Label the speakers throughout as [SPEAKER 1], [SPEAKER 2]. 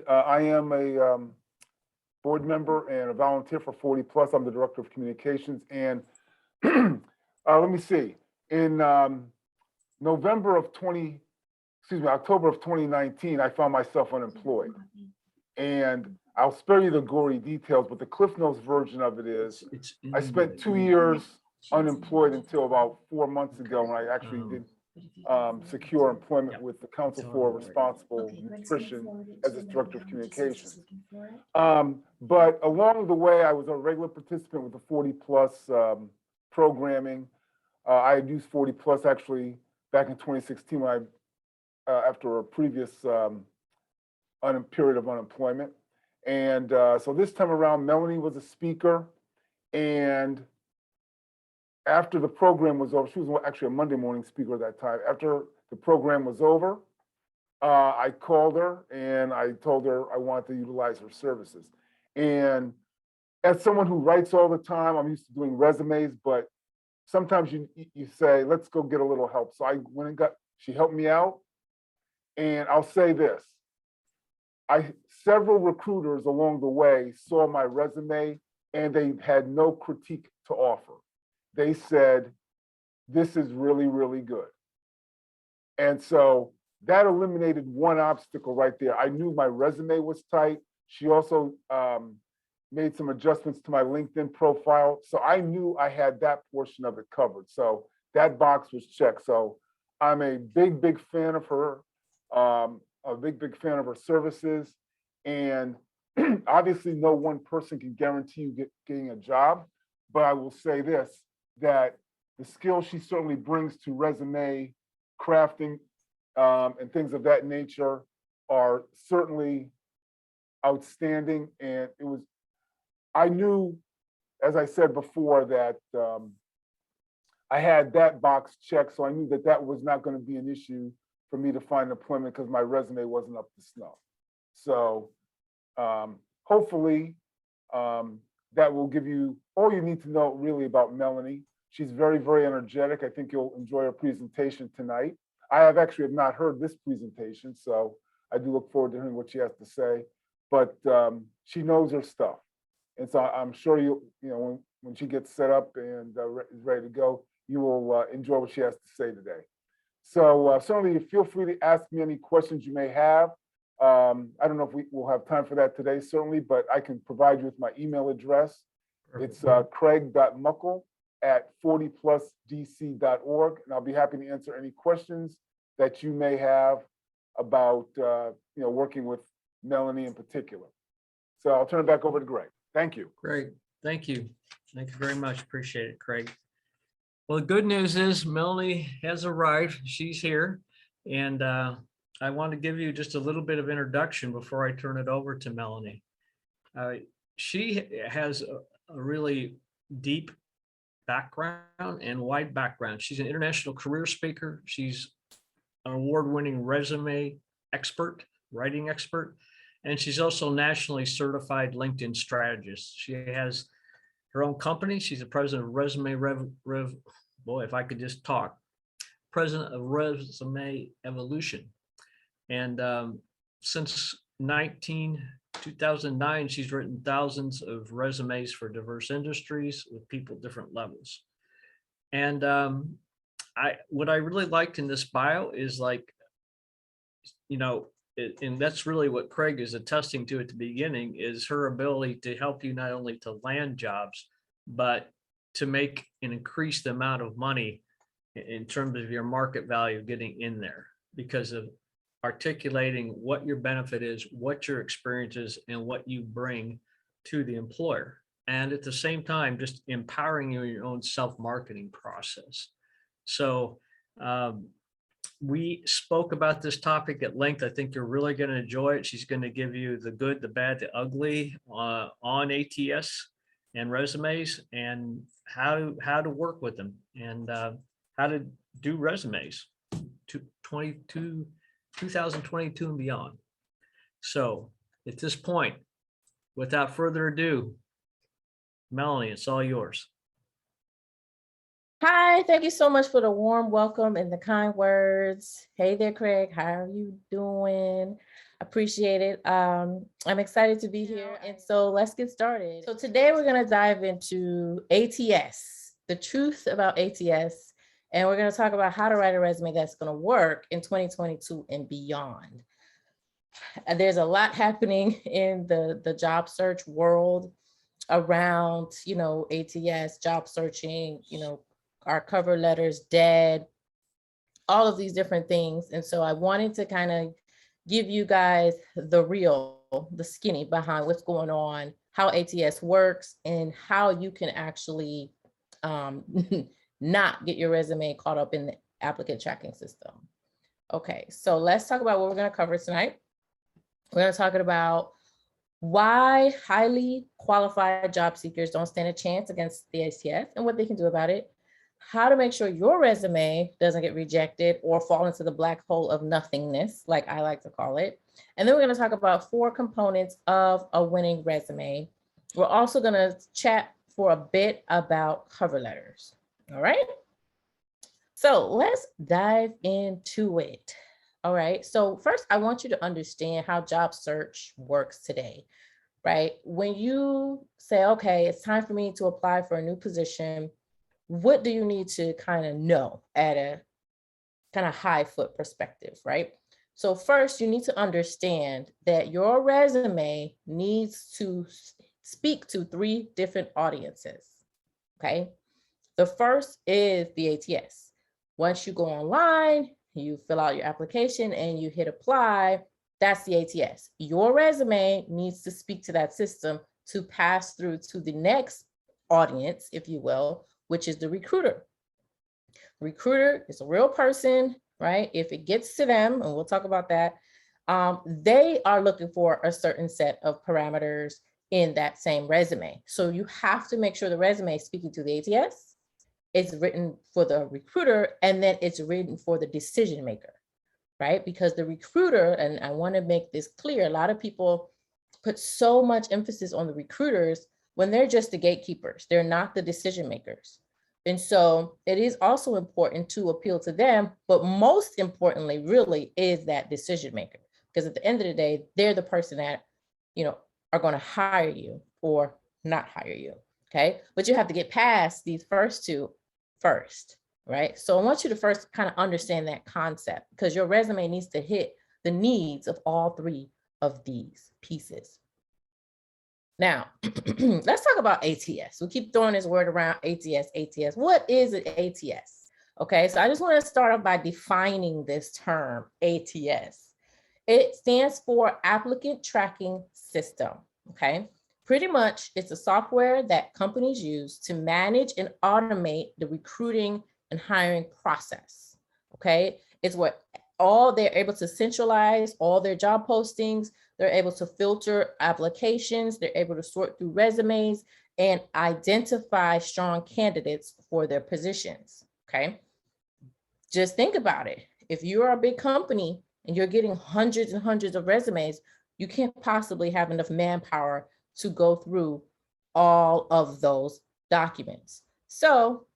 [SPEAKER 1] I am a board member and a volunteer for 40 Plus. I'm the director of communications. And let me see. In October of 2019, I found myself unemployed. And I'll spare you the gory details, but the Cliff Notes version of it is I spent 2 years unemployed until about 4 months ago when I actually did secure employment with the Council for Responsible Nutrition as its director of communications. But along the way, I was a regular participant with the 40 Plus programming. I had used 40 Plus actually back in 2016 when after a previous period of unemployment. And so this time around, Melanie was a speaker. And after the program was over, she was actually a Monday morning speaker at that time. After the program was over, I called her and I told her I wanted to utilize her services. And as someone who writes all the time, I'm used to doing resumes, but sometimes you say, let's go get a little help. So I went and she helped me out. And I'll say this, several recruiters along the way saw my resume and they had no critique to offer. They said, this is really, really good. And so that eliminated one obstacle right there. I knew my resume was tight. She also made some adjustments to my LinkedIn profile. So I knew I had that portion of it covered. So that box was checked. So I'm a big, big fan of her, a big, big fan of her services. And obviously no one person can guarantee you getting a job, but I will say this, that the skills she certainly brings to resume crafting and things of that nature are certainly outstanding. And I knew, as I said before, that I had that box checked, so I knew that that was not going to be an issue for me to find employment because my resume wasn't up to snuff. So hopefully that will give you all you need to know really about Melanie. She's very, very energetic. I think you'll enjoy her presentation tonight. I have not heard this presentation, so I do look forward to hearing what she has to say. But she knows her stuff. And so I'm sure when she gets set up and is ready to go, you will enjoy what she has to say today. So certainly feel free to ask me any questions you may have. I don't know if we will have time for that today, certainly, but I can provide you with my email address. It's craig.muckle@40plusdc.org, and I'll be happy to answer any questions that you may have about working with Melanie in particular. So I'll turn it back over to Greg. Thank you.
[SPEAKER 2] Great. Thank you. Thank you very much. Appreciate it, Craig. Well, the good news is Melanie has arrived. She's here. And I want to give you just a little bit of introduction before I turn it over to Melanie. She has a really deep background and wide background. She's an international career speaker. She's an award-winning resume expert, writing expert, and she's also nationally certified LinkedIn strategist. She has her own company. She's the president of Resume boy, if I could just talk, president of Resume Evolution. And since 2009, she's written thousands of resumes for diverse industries with people at different levels. And what I really liked in this bio is and that's really what Craig is attesting to at the beginning, is her ability to help you not only to land jobs, but to make and increase the amount of money in terms of your market value getting in there, because of articulating what your benefit is, what your experience is, and what you bring to the employer. And at the same time, just empowering you in your own self-marketing process. So we spoke about this topic at length. I think you're really going to enjoy it. She's going to give you the good, the bad, the ugly on ATS and resumes, and how to work with them, and how to do resumes to 2022 and beyond. So at this point, without further ado, Melanie, it's all yours.
[SPEAKER 3] Hi, thank you so much for the warm welcome and the kind words. Hey there, Craig. How are you doing? Appreciate it. I'm excited to be here. And so let's get started. So today we're going to dive into ATS, the truth about ATS. And we're going to talk about how to write a resume that's going to work in 2022 and beyond. There's a lot happening in the job search world around, ATS, job searching, our cover letters dead, all of these different things. And so I wanted to kind of give you guys the skinny behind what's going on, how ATS works, and how you can actually not get your resume caught up in the applicant tracking system. Okay, so let's talk about what we're going to cover tonight. We're going to talk about why highly qualified job seekers don't stand a chance against the ATS and what they can do about it, how to make sure your resume doesn't get rejected or fall into the black hole of nothingness, like I like to call it. And then we're going to talk about 4 components of a winning resume. We're also going to chat for a bit about cover letters. All right. So let's dive into it. All right. So first, I want you to understand how job search works today, right? When you say, okay, it's time for me to apply for a new position, what do you need to kind of know at a kind of high foot perspective, right? So first, you need to understand that your resume needs to speak to 3 different audiences, okay? The first is the ATS. Once you go online, you fill out your application and you hit apply, that's the ATS. Your resume needs to speak to that system to pass through to the next audience, if you will, which is the recruiter. Recruiter is a real person, right? If it gets to them, and we'll talk about that, they are looking for a certain set of parameters in that same resume. So you have to make sure the resume is speaking to the ATS, it's written for the recruiter, and then it's written for the decision maker, right? Because the recruiter, and I want to make this clear, a lot of people put so much emphasis on the recruiters when they're just the gatekeepers. They're not the decision makers. And so it is also important to appeal to them, but most importantly, really, is that decision maker. Because at the end of the day, they're the person that, are going to hire you or not hire you, okay? But you have to get past these first 2 first, right? So I want you to first kind of understand that concept, because your resume needs to hit the needs of all 3 of these pieces. Now, let's talk about ATS. We keep throwing this word around, ATS. What is an ATS? Okay, so I just want to start off by defining this term, ATS. It stands for Applicant Tracking System, okay? Pretty much, it's a software that companies use to manage and automate the recruiting and hiring process, okay? It's what they're able to centralize all their job postings. They're able to filter applications. They're able to sort through resumes and identify strong candidates for their positions, okay? Just think about it. If you're a big company and you're getting hundreds and hundreds of resumes, you can't possibly have enough manpower to go through all of those documents. So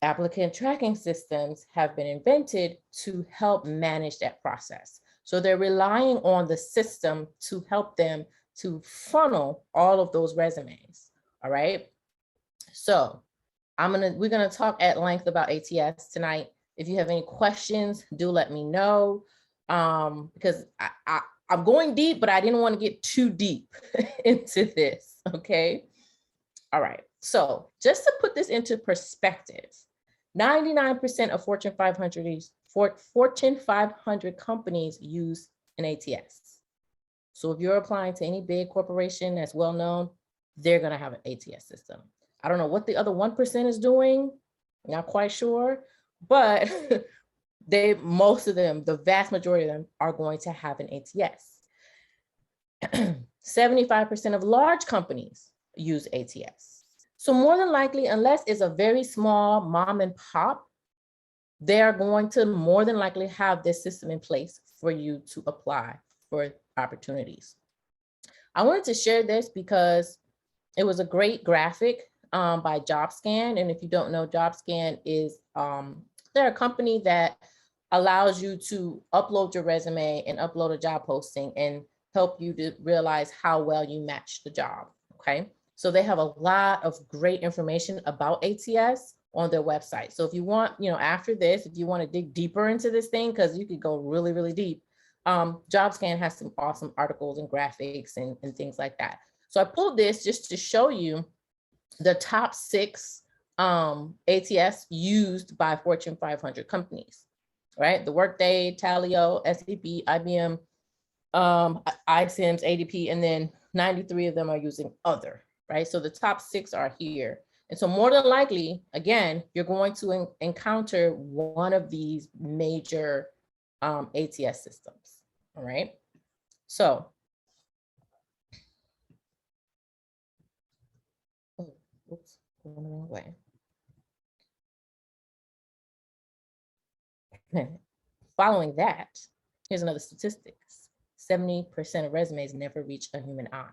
[SPEAKER 3] applicant tracking systems have been invented to help manage that process. So they're relying on the system to help them to funnel all of those resumes. All right. So we're gonna talk at length about ATS tonight. If you have any questions, do let me know. Because I'm going deep, but I didn't want to get too deep into this. Okay. All right. So just to put this into perspective, 99% of Fortune 500 companies use an ATS. So if you're applying to any big corporation that's well known, they're going to have an ATS system. I don't know what the other 1% is doing. Not quite sure, but most of them, the vast majority of them, are going to have an ATS. 75% of large companies use ATS. So more than likely, unless it's a very small mom and pop, they are going to more than likely have this system in place for you to apply for opportunities. I wanted to share this because it was a great graphic by JobScan. And if you don't know, JobScan is, they're a company that allows you to upload your resume and upload a job posting and help you to realize how well you match the job, okay? So they have a lot of great information about ATS on their website. So if you want, after this, if you want to dig deeper into this thing, because you could go really, really deep, JobScan has some awesome articles and graphics and things like that. So I pulled this just to show you the top 6 ATS used by Fortune 500 companies, right? The Workday, Tailor, SAP, IBM, iSIMS, ADP, and then 93 of them are using other, right? So the top 6 are here. And so more than likely, again, you're going to encounter one of these major ATS systems, all right? So, oh, oops, going the wrong way. Following that, here's another statistics. 70% of resumes never reach a human eye.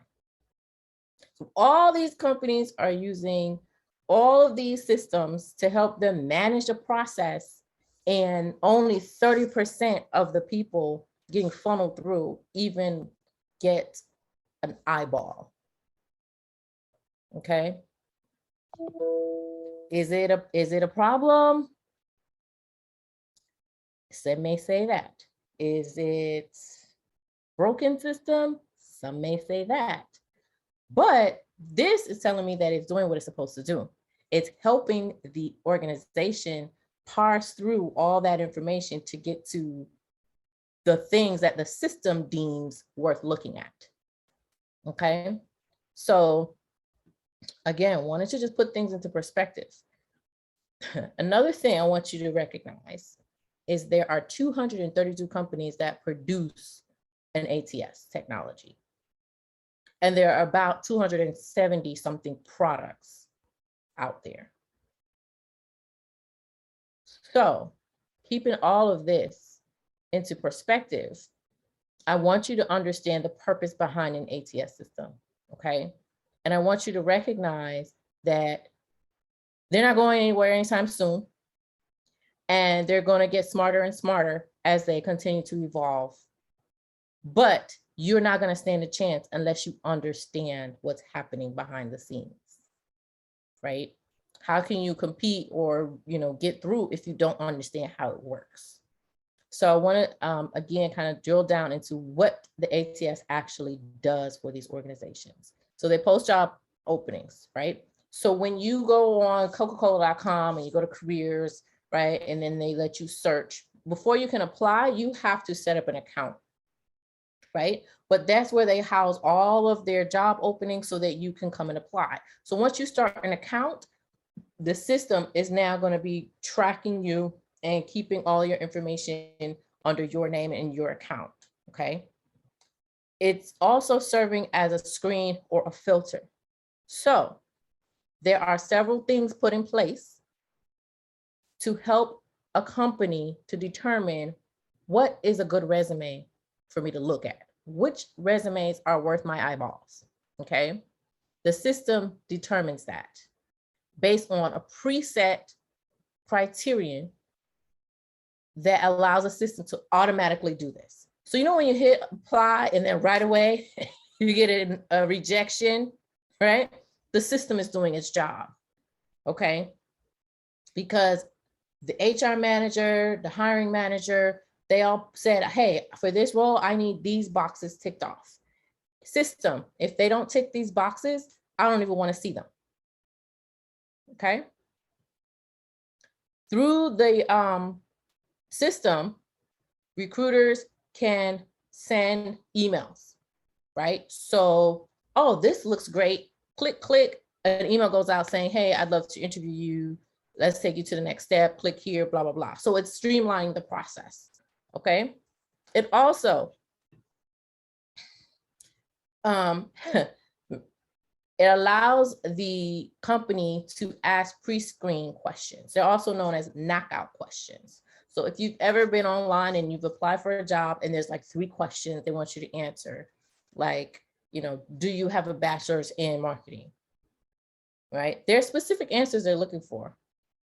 [SPEAKER 3] So all these companies are using all of these systems to help them manage the process, and only 30% of the people getting funneled through even get an eyeball. Okay. Is it a problem? Some may say that. Is it broken system? Some may say that. But this is telling me that it's doing what it's supposed to do. It's helping the organization parse through all that information to get to the things that the system deems worth looking at. Okay. So again, wanted to just put things into perspective. Another thing I want you to recognize is there are 232 companies that produce an ATS technology. And there are about 270 something products out there. So keeping all of this into perspective, I want you to understand the purpose behind an ATS system, okay? And I want you to recognize that they're not going anywhere anytime soon, and they're going to get smarter and smarter as they continue to evolve. But you're not going to stand a chance unless you understand what's happening behind the scenes, right? How can you compete or, get through if you don't understand how it works? So I want to, again, kind of drill down into what the ATS actually does for these organizations. So they post job openings, right? So when you go on Coca-Cola.com and you go to careers, right? And then they let you search. Before you can apply, you have to set up an account, right? But that's where they house all of their job openings so that you can come and apply. So once you start an account, the system is now going to be tracking you and keeping all your information under your name and your account, okay? It's also serving as a screen or a filter. So there are several things put in place to help a company to determine what is a good resume for me to look at. Which resumes are worth my eyeballs, okay? The system determines that based on a preset criterion that allows a system to automatically do this. So when you hit apply and then right away you get a rejection, right? The system is doing its job, okay? Because the HR manager, the hiring manager, they all said, hey, for this role, I need these boxes ticked off. System, if they don't tick these boxes, I don't even want to see them, okay? Through the system, recruiters can send emails, right? So, oh, this looks great. Click, click. An email goes out saying, hey, I'd love to interview you. Let's take you to the next step. Click here, blah, blah, blah. So it's streamlining the process, okay? It also, it allows the company to ask pre-screen questions. They're also known as knockout questions. So if you've ever been online and you've applied for a job and there's like 3 questions they want you to answer, like, do you have a bachelor's in marketing, right? There are specific answers they're looking for.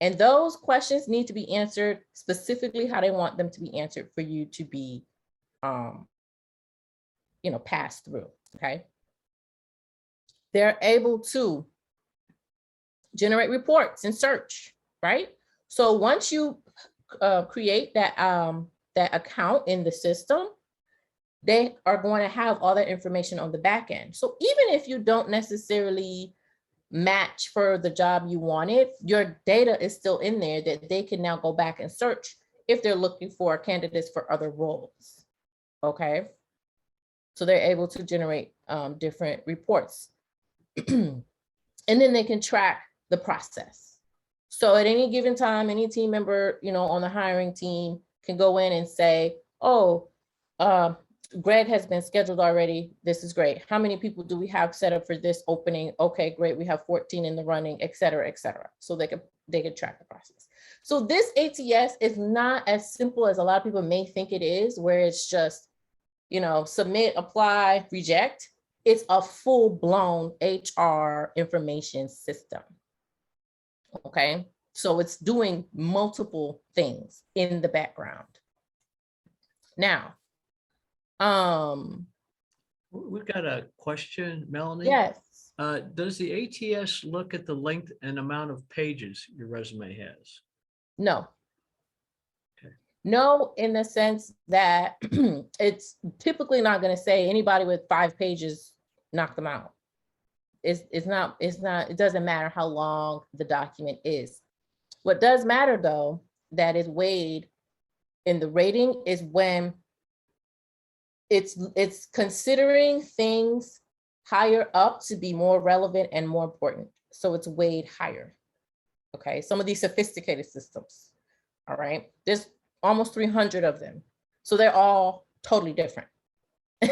[SPEAKER 3] And those questions need to be answered specifically how they want them to be answered for you to be, passed through, okay? They're able to generate reports and search, right? So once you create that account in the system, they are going to have all that information on the back end. So even if you don't necessarily match for the job you wanted, your data is still in there that they can now go back and search if they're looking for candidates for other roles, okay? So they're able to generate different reports. And then they can track the process. So at any given time, any team member, on the hiring team can go in and say, oh, Greg has been scheduled already. This is great. How many people do we have set up for this opening? Okay, great. We have 14 in the running, et cetera, et cetera. So they can track the process. So this ATS is not as simple as a lot of people may think it is, where it's just, submit, apply, reject. It's a full-blown HR information system. Okay, so it's doing multiple things in the background. Now,
[SPEAKER 2] we've got a question, Melanie.
[SPEAKER 3] yes.
[SPEAKER 2] Does the ATS look at the length and amount of pages your resume has?
[SPEAKER 3] No.
[SPEAKER 2] Okay.
[SPEAKER 3] No, in the sense that it's typically not going to say anybody with 5 pages, knock them out. It's not, it doesn't matter how long the document is. What does matter though, that is weighed in the rating, is when it's considering things higher up to be more relevant and more important. So it's weighed higher. Okay, some of these sophisticated systems. All right, there's almost 300 of them. So they're all totally different.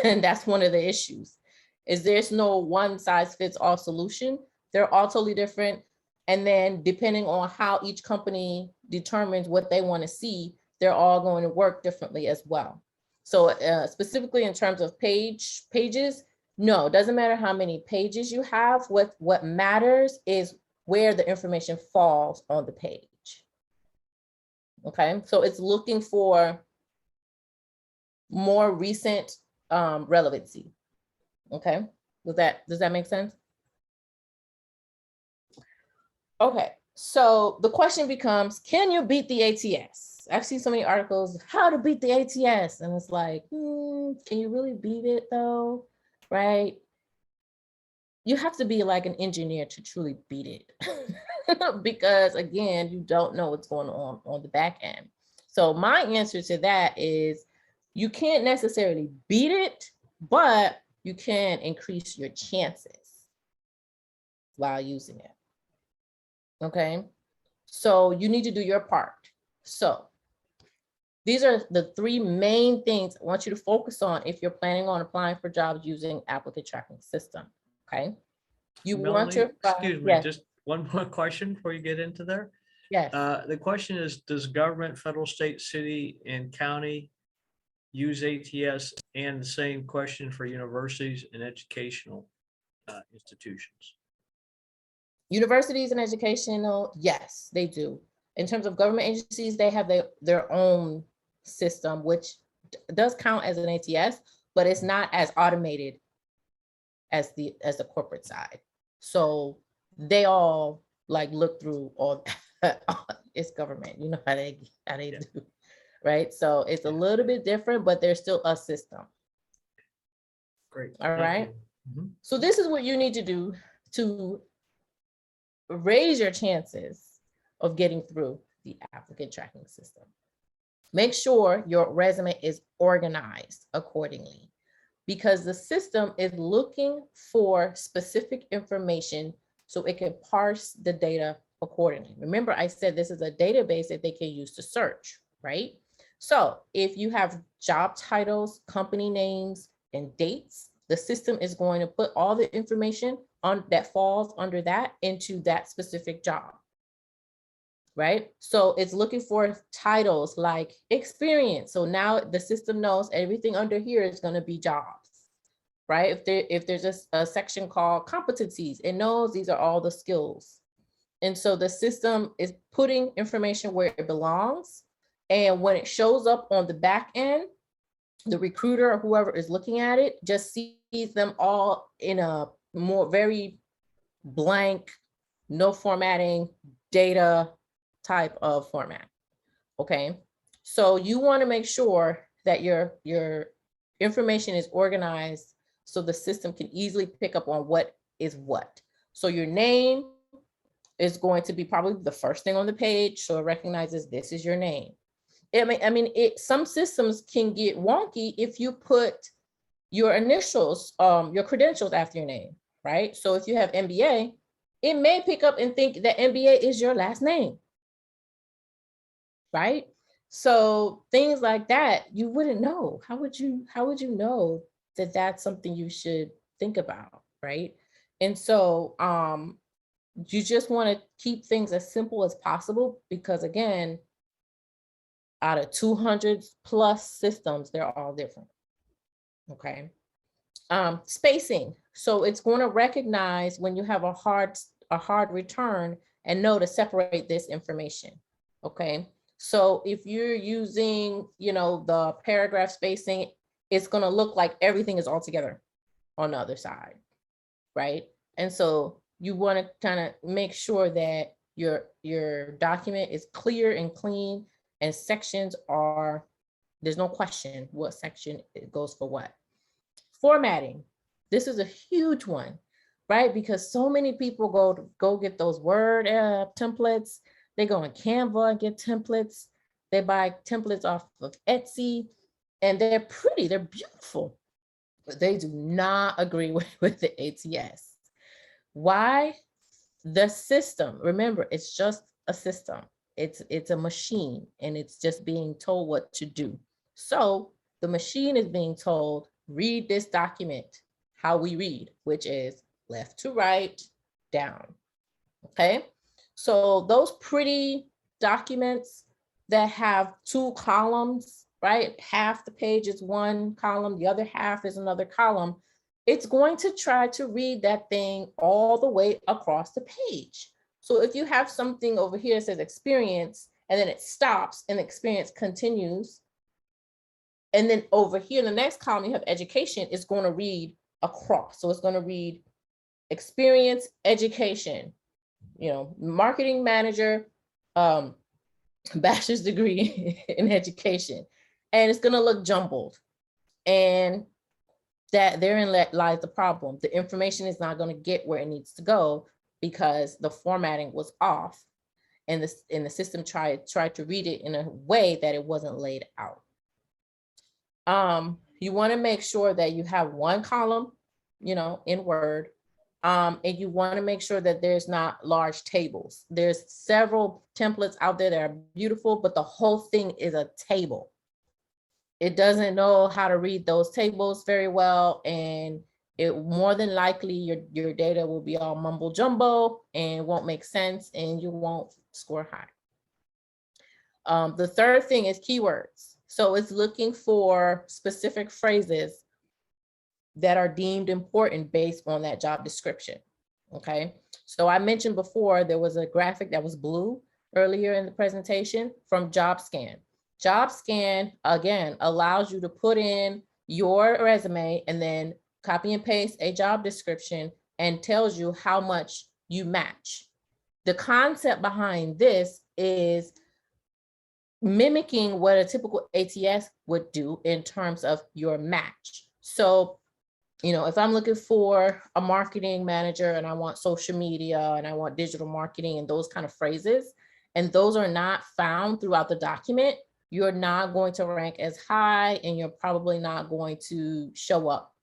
[SPEAKER 3] And that's one of the issues, is there's no one size fits all solution. They're all totally different. And then depending on how each company determines what they want to see, they're all going to work differently as well. So specifically in terms of pages, no, it doesn't matter how many pages you have. What matters is where the information falls on the page. Okay, so it's looking for more recent relevancy. Okay, does that make sense? Okay, so the question becomes, can you beat the ATS? I've seen so many articles, how to beat the ATS. And it's like, can you really beat it though? Right? You have to be like an engineer to truly beat it. Because again, you don't know what's going on the back end. So my answer to that is, you can't necessarily beat it, but you can increase your chances while using it. Okay, so you need to do your part. So these are the 3 main things I want you to focus on if you're planning on applying for jobs using applicant tracking system. Okay, you want to,
[SPEAKER 2] excuse me,
[SPEAKER 3] yes.
[SPEAKER 2] Just one more question before you get into there.
[SPEAKER 3] Yes.
[SPEAKER 2] The question is, does government, federal, state, city, and county use ATS? And the same question for universities and educational institutions.
[SPEAKER 3] Universities and educational, yes, they do. In terms of government agencies, they have their own system, which does count as an ATS, but it's not as automated as the corporate side. So they all like look through all it's government, you know how they do, right? So it's a little bit different, but there's still a system.
[SPEAKER 2] Great.
[SPEAKER 3] All right.
[SPEAKER 2] Mm-hmm.
[SPEAKER 3] So this is what you need to do to raise your chances of getting through the applicant tracking system. Make sure your resume is organized accordingly, because the system is looking for specific information so it can parse the data accordingly. Remember, I said this is a database that they can use to search, right? So if you have job titles, company names, and dates, the system is going to put all the information on that falls under that into that specific job, right? So it's looking for titles like experience. So now the system knows everything under here is going to be jobs, right? If there's a section called competencies, it knows these are all the skills. And so the system is putting information where it belongs. And when it shows up on the back end, the recruiter or whoever is looking at it just sees them all in a more very blank, no formatting, data type of format. Okay. So you want to make sure that your information is organized so the system can easily pick up on what is what. So your name is going to be probably the first thing on the page, so it recognizes this is your name. Some systems can get wonky if you put your initials, your credentials after your name, right? So if you have MBA, it may pick up and think that MBA is your last name, right? So things like that, you wouldn't know. How would you know that that's something you should think about, right? And so you just want to keep things as simple as possible, because again, out of 200 plus systems, they're all different. Okay. Spacing. So it's going to recognize when you have a hard return and know to separate this information. Okay. So if you're using, the paragraph spacing, it's going to look like everything is all together on the other side. Right. And so you want to kind of make sure that your document is clear and clean, and sections are, there's no question what section it goes for what. Formatting. This is a huge one, right? Because so many people go get those Word templates. They go on Canva and get templates. They buy templates off of Etsy, and they're pretty, they're beautiful, but they do not agree with the ATS. Why? The system, remember, it's just a system. It's a machine, and it's just being told what to do. So the machine is being told, read this document how we read, which is left to right, down. Okay. So those pretty documents that have 2 columns, right? Half the page is one column, the other half is another column. It's going to try to read that thing all the way across the page. So if you have something over here that says experience, and then it stops and experience continues, and then over here in the next column, you have education, it's going to read across. So it's going to read experience, education, marketing manager, bachelor's degree in education. And it's going to look jumbled. And that therein lies the problem. The information is not going to get where it needs to go because the formatting was off, and the system tried to read it in a way that it wasn't laid out. You want to make sure that you have one column, in Word, and you want to make sure that there's not large tables. There's several templates out there that are beautiful, but the whole thing is a table. It doesn't know how to read those tables very well, and it more than likely your data will be all mumbo jumbo and won't make sense, and you won't score high. The third thing is keywords. So it's looking for specific phrases that are deemed important based on that job description. Okay. So I mentioned before, there was a graphic that was blue earlier in the presentation from JobScan. JobScan, again, allows you to put in your resume and then copy and paste a job description and tells you how much you match. The concept behind this is mimicking what a typical ATS would do in terms of your match. So, if I'm looking for a marketing manager and I want social media and I want digital marketing and those kind of phrases, and those are not found throughout the document, you're not going to rank as high, and you're probably not going to show up,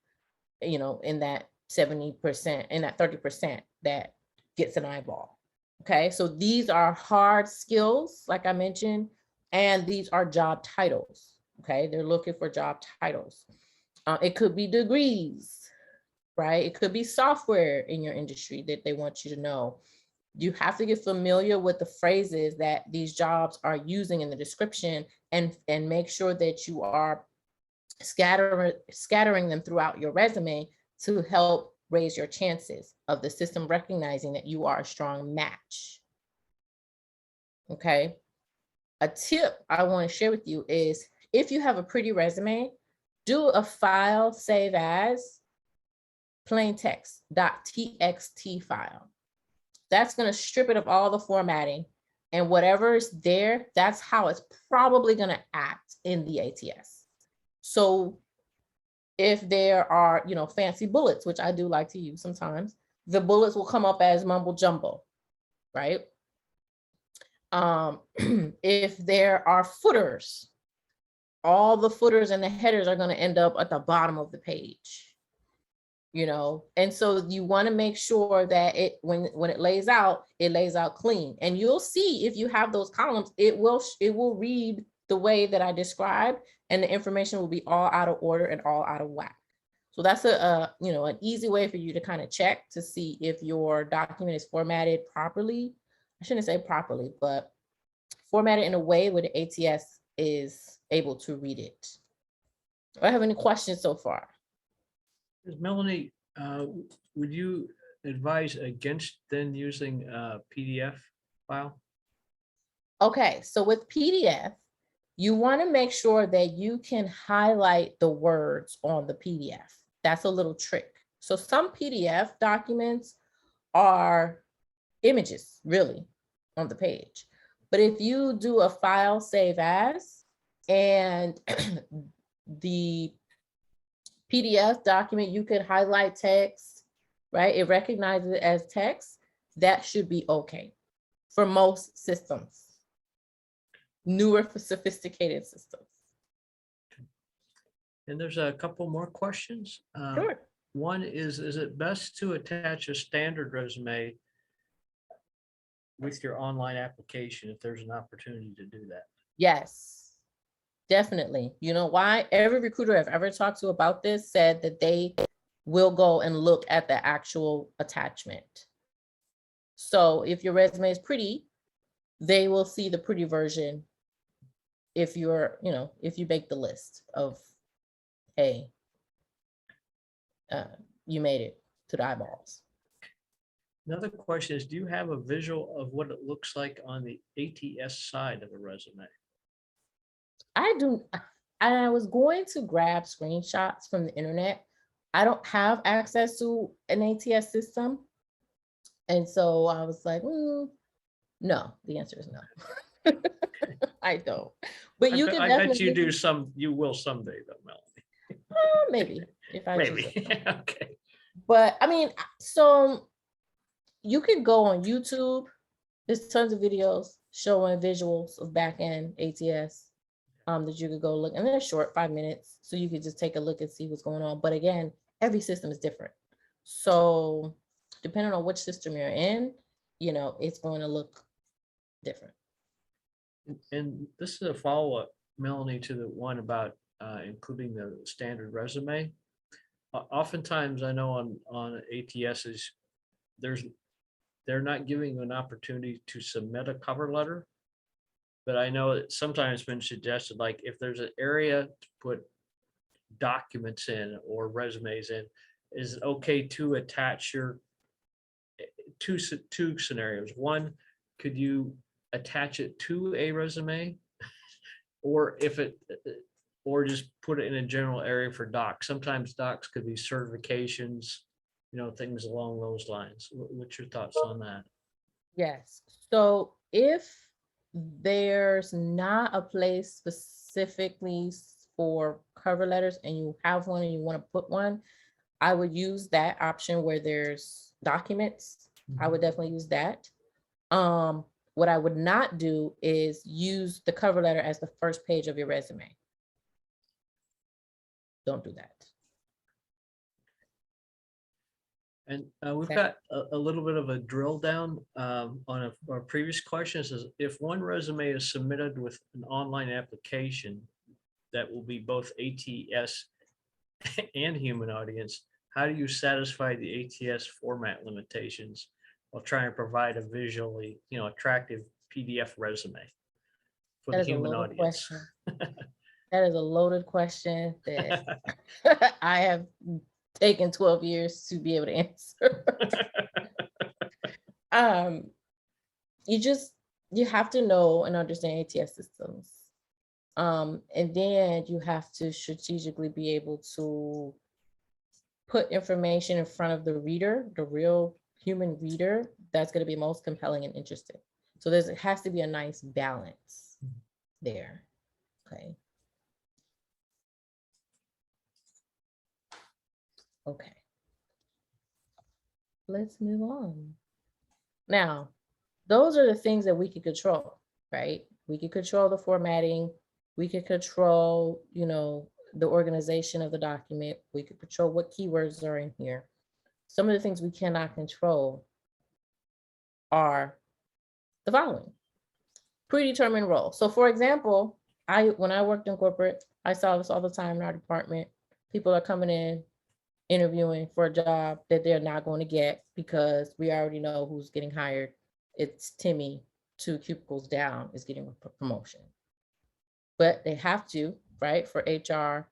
[SPEAKER 3] in that 70%, in that 30% that gets an eyeball. Okay, so these are hard skills, like I mentioned, and these are job titles. Okay, they're looking for job titles. It could be degrees, right? It could be software in your industry that they want you to know. You have to get familiar with the phrases that these jobs are using in the description, and make sure that you are scattering them throughout your resume to help raise your chances of the system recognizing that you are a strong match. Okay. A tip I want to share with you is if you have a pretty resume, do a file save as plain text .txt file. That's going to strip it of all the formatting, and whatever is there, that's how it's probably going to act in the ATS. So if there are, fancy bullets, which I do like to use sometimes, the bullets will come up as mumble jumble, right? If there are footers, all the footers and the headers are going to end up at the bottom of the page. And so you want to make sure that when it lays out clean. And you'll see if you have those columns, it will read the way that I described, and the information will be all out of order and all out of whack. So that's an easy way for you to kind of check to see if your document is formatted properly. I shouldn't say properly, but formatted in a way where the ATS is able to read it. Do I have any questions so far?
[SPEAKER 2] Melanie, would you advise against then using a PDF file?
[SPEAKER 3] Okay, so with PDF, you want to make sure that you can highlight the words on the PDF. That's a little trick. So some PDF documents are images, really, on the page. But if you do a file save as, and the PDF document, you could highlight text, right? It recognizes it as text. That should be okay for most systems, newer, sophisticated systems.
[SPEAKER 2] And there's a couple more questions.
[SPEAKER 3] Sure.
[SPEAKER 2] One is it best to attach a standard resume with your online application if there's an opportunity to do that?
[SPEAKER 3] Yes, definitely. You know why? Every recruiter I've ever talked to about this said that they will go and look at the actual attachment. So if your resume is pretty, they will see the pretty version if if you make the list of, hey, you made it to the eyeballs.
[SPEAKER 2] Another question is, do you have a visual of what it looks like on the ATS side of a resume?
[SPEAKER 3] I do. I was going to grab screenshots from the internet. I don't have access to an ATS system. And so I was like, no, the answer is no. I don't. But you can
[SPEAKER 2] I
[SPEAKER 3] definitely.
[SPEAKER 2] bet you do some, you will someday though, Melanie.
[SPEAKER 3] Maybe if I choose
[SPEAKER 2] Maybe,
[SPEAKER 3] it.
[SPEAKER 2] okay.
[SPEAKER 3] But I mean, so you could go on YouTube. There's tons of videos showing visuals of back-end ATS that you could go look, and they're short, 5 minutes. So you could just take a look and see what's going on. But again, every system is different. So depending on which system you're in, it's going to look different.
[SPEAKER 2] And this is a follow-up, Melanie, to the one about including the standard resume. Oftentimes, I know on ATSs, they're not giving you an opportunity to submit a cover letter. But I know that sometimes been suggested, like if there's an area to put documents in or resumes in, is it okay to attach your two scenarios? One, could you attach it to a resume, or or just put it in a general area for docs? Sometimes docs could be certifications, things along those lines. What's your thoughts on that?
[SPEAKER 3] Yes. So if there's not a place specifically for cover letters and you have one and you want to put one, I would use that option where there's documents. I would definitely use that. What I would not do is use the cover letter as the first page of your resume. Don't do that.
[SPEAKER 2] And we've got a little bit of a drill down on our previous question. It says, if one resume is submitted with an online application that will be both ATS and human audience, how do you satisfy the ATS format limitations while trying to provide a visually, attractive PDF resume for the human audience?
[SPEAKER 3] That is a loaded question that I have taken 12 years to be able to answer. you have to know and understand ATS systems. And then you have to strategically be able to put information in front of the reader, the real human reader, that's going to be most compelling and interesting. So it has to be a nice balance there. Okay. Okay. Let's move on. Now, those are the things that we can control, right? We can control the formatting. We can control, the organization of the document. We can control what keywords are in here. Some of the things we cannot control are the following: predetermined role. So for example, when I worked in corporate, I saw this all the time in our department. People are coming in, interviewing for a job that they're not going to get because we already know who's getting hired. It's Timmy 2 cubicles down is getting a promotion. But they have to, right, for HR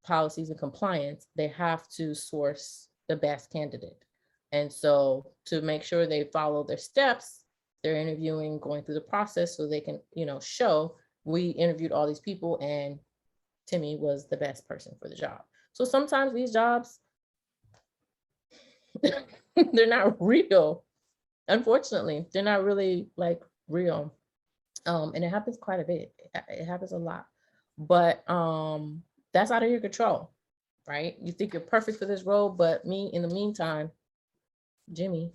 [SPEAKER 3] policies and compliance, they have to source the best candidate. And so to make sure they follow their steps, they're interviewing, going through the process so they can, show we interviewed all these people and Timmy was the best person for the job. So sometimes these jobs, they're not real. Unfortunately, they're not really like real. And it happens quite a bit. It happens a lot, but that's out of your control, right? You think you're perfect for this role, but in the meantime, Jimmy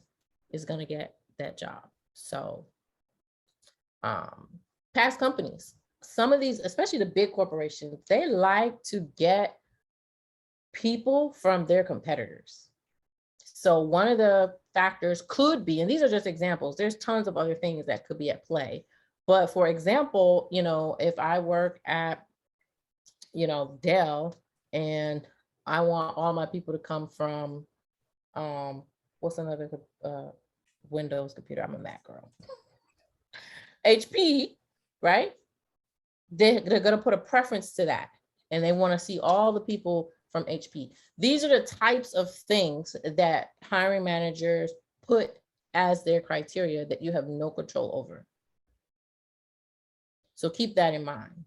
[SPEAKER 3] is gonna get that job. So past companies, some of these, especially the big corporations, they like to get people from their competitors. So one of the factors could be, and these are just examples, there's tons of other things that could be at play. But for example, if I work at, Dell and I want all my people to come from, what's another Windows computer? I'm a Mac girl. HP, right? They're going to put a preference to that. And they want to see all the people from HP. These are the types of things that hiring managers put as their criteria that you have no control over. So keep that in mind.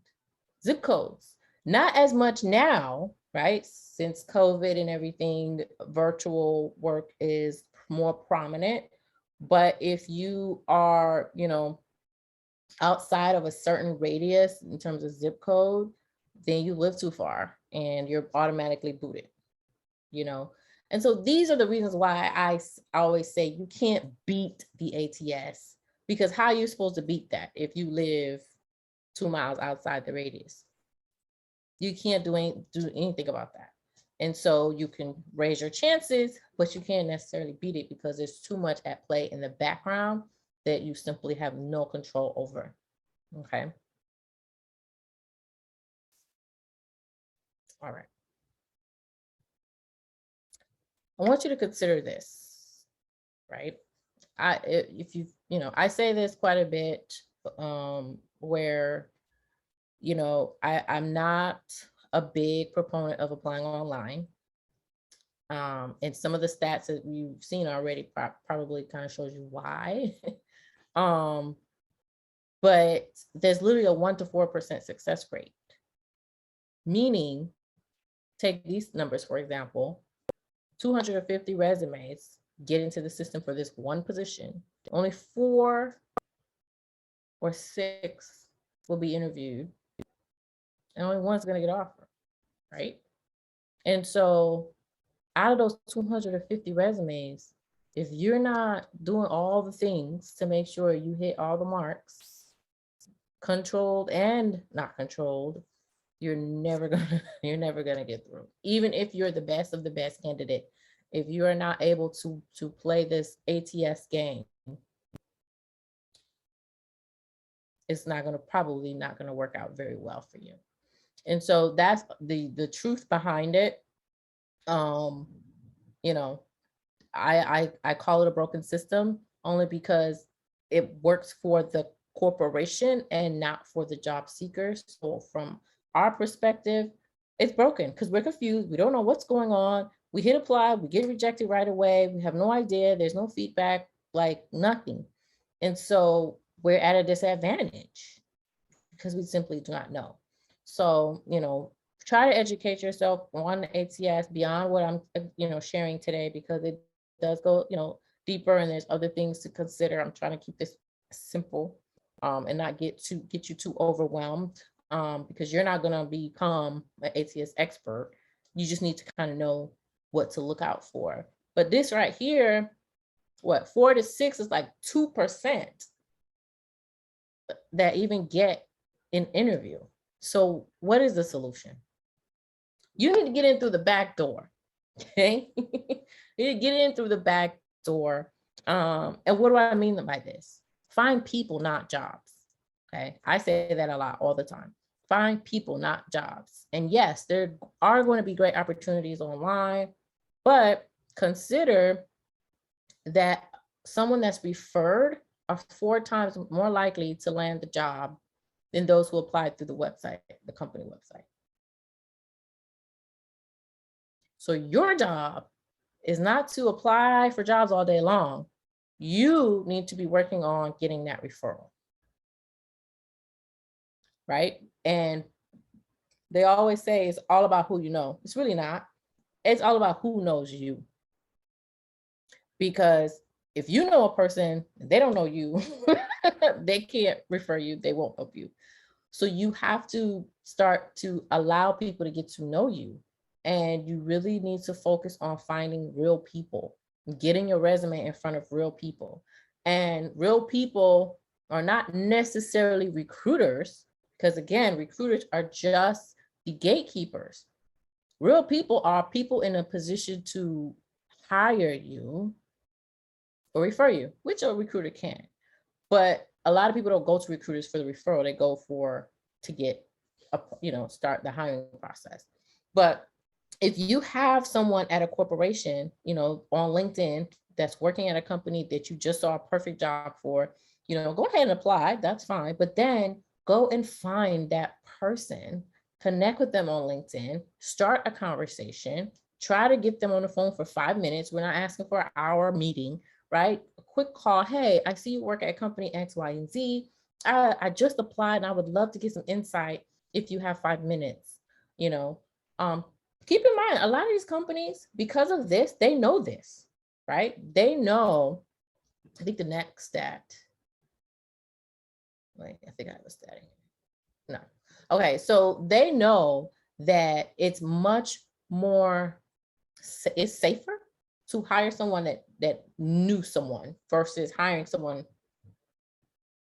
[SPEAKER 3] Zip codes, not as much now, right? Since COVID and everything, virtual work is more prominent. But if you are, outside of a certain radius in terms of zip code, then you live too far and you're automatically booted, And so these are the reasons why I always say you can't beat the ATS, because how are you supposed to beat that if you live 2 miles outside the radius? You can't do anything about that. And so you can raise your chances, but you can't necessarily beat it because there's too much at play in the background that you simply have no control over. Okay. All right. I want you to consider this, right? I say this quite a bit, where, I'm not a big proponent of applying online. And some of the stats that you've seen already probably kind of shows you why. But there's literally a 1 to 4% success rate. Meaning, take these numbers, for example, 250 resumes get into the system for this one position. Only 4 or 6 will be interviewed, and only one's going to get offered, right? And so out of those 250 resumes, if you're not doing all the things to make sure you hit all the marks, controlled and not controlled, you're never gonna get through. Even if you're the best of the best candidate, if you are not able to play this ATS game, it's probably not gonna work out very well for you. And so that's the truth behind it. I call it a broken system only because it works for the corporation and not for the job seekers. So from our perspective, it's broken because we're confused. We don't know what's going on. We hit apply, we get rejected right away. We have no idea. There's no feedback, like nothing. And so we're at a disadvantage because we simply do not know. So, try to educate yourself on the ATS beyond what I'm, sharing today, because it does go, deeper, and there's other things to consider. I'm trying to keep this simple and not get you too overwhelmed because you're not going to become an ATS expert. You just need to kind of know what to look out for. But this right here, 4 to 6 is like 2% that even get an interview. So what is the solution? You need to get in through the back door. Okay. You need to get in through the back door. And what do I mean by this? Find people, not jobs. Okay. I say that a lot all the time. Find people, not jobs. And yes, there are going to be great opportunities online, but consider that someone that's referred are 4 times more likely to land the job than those who applied through the website, the company website. So your job is not to apply for jobs all day long. You need to be working on getting that referral, right? And they always say it's all about who you know. It's really not. It's all about who knows you. Because if you know a person, they don't know you, they can't refer you, they won't help you. So you have to start to allow people to get to know you. And you really need to focus on finding real people, getting your resume in front of real people. And real people are not necessarily recruiters, because again, recruiters are just the gatekeepers. Real people are people in a position to hire you or refer you, which a recruiter can. But a lot of people don't go to recruiters for the referral. They go to get, start the hiring process. But if you have someone at a corporation, on LinkedIn that's working at a company that you just saw a perfect job for, go ahead and apply. That's fine. But then go and find that person, connect with them on LinkedIn, start a conversation, try to get them on the phone for 5 minutes. We're not asking for an hour meeting, right? A quick call. Hey, I see you work at company X, Y, and Z. I just applied and I would love to get some insight if you have 5 minutes, keep in mind, a lot of these companies, because of this, they know this, right? They know, I think the next stat, wait, I think I have a stat here. No. Okay, so they know that it's much more, it's safer to hire someone that knew someone versus hiring someone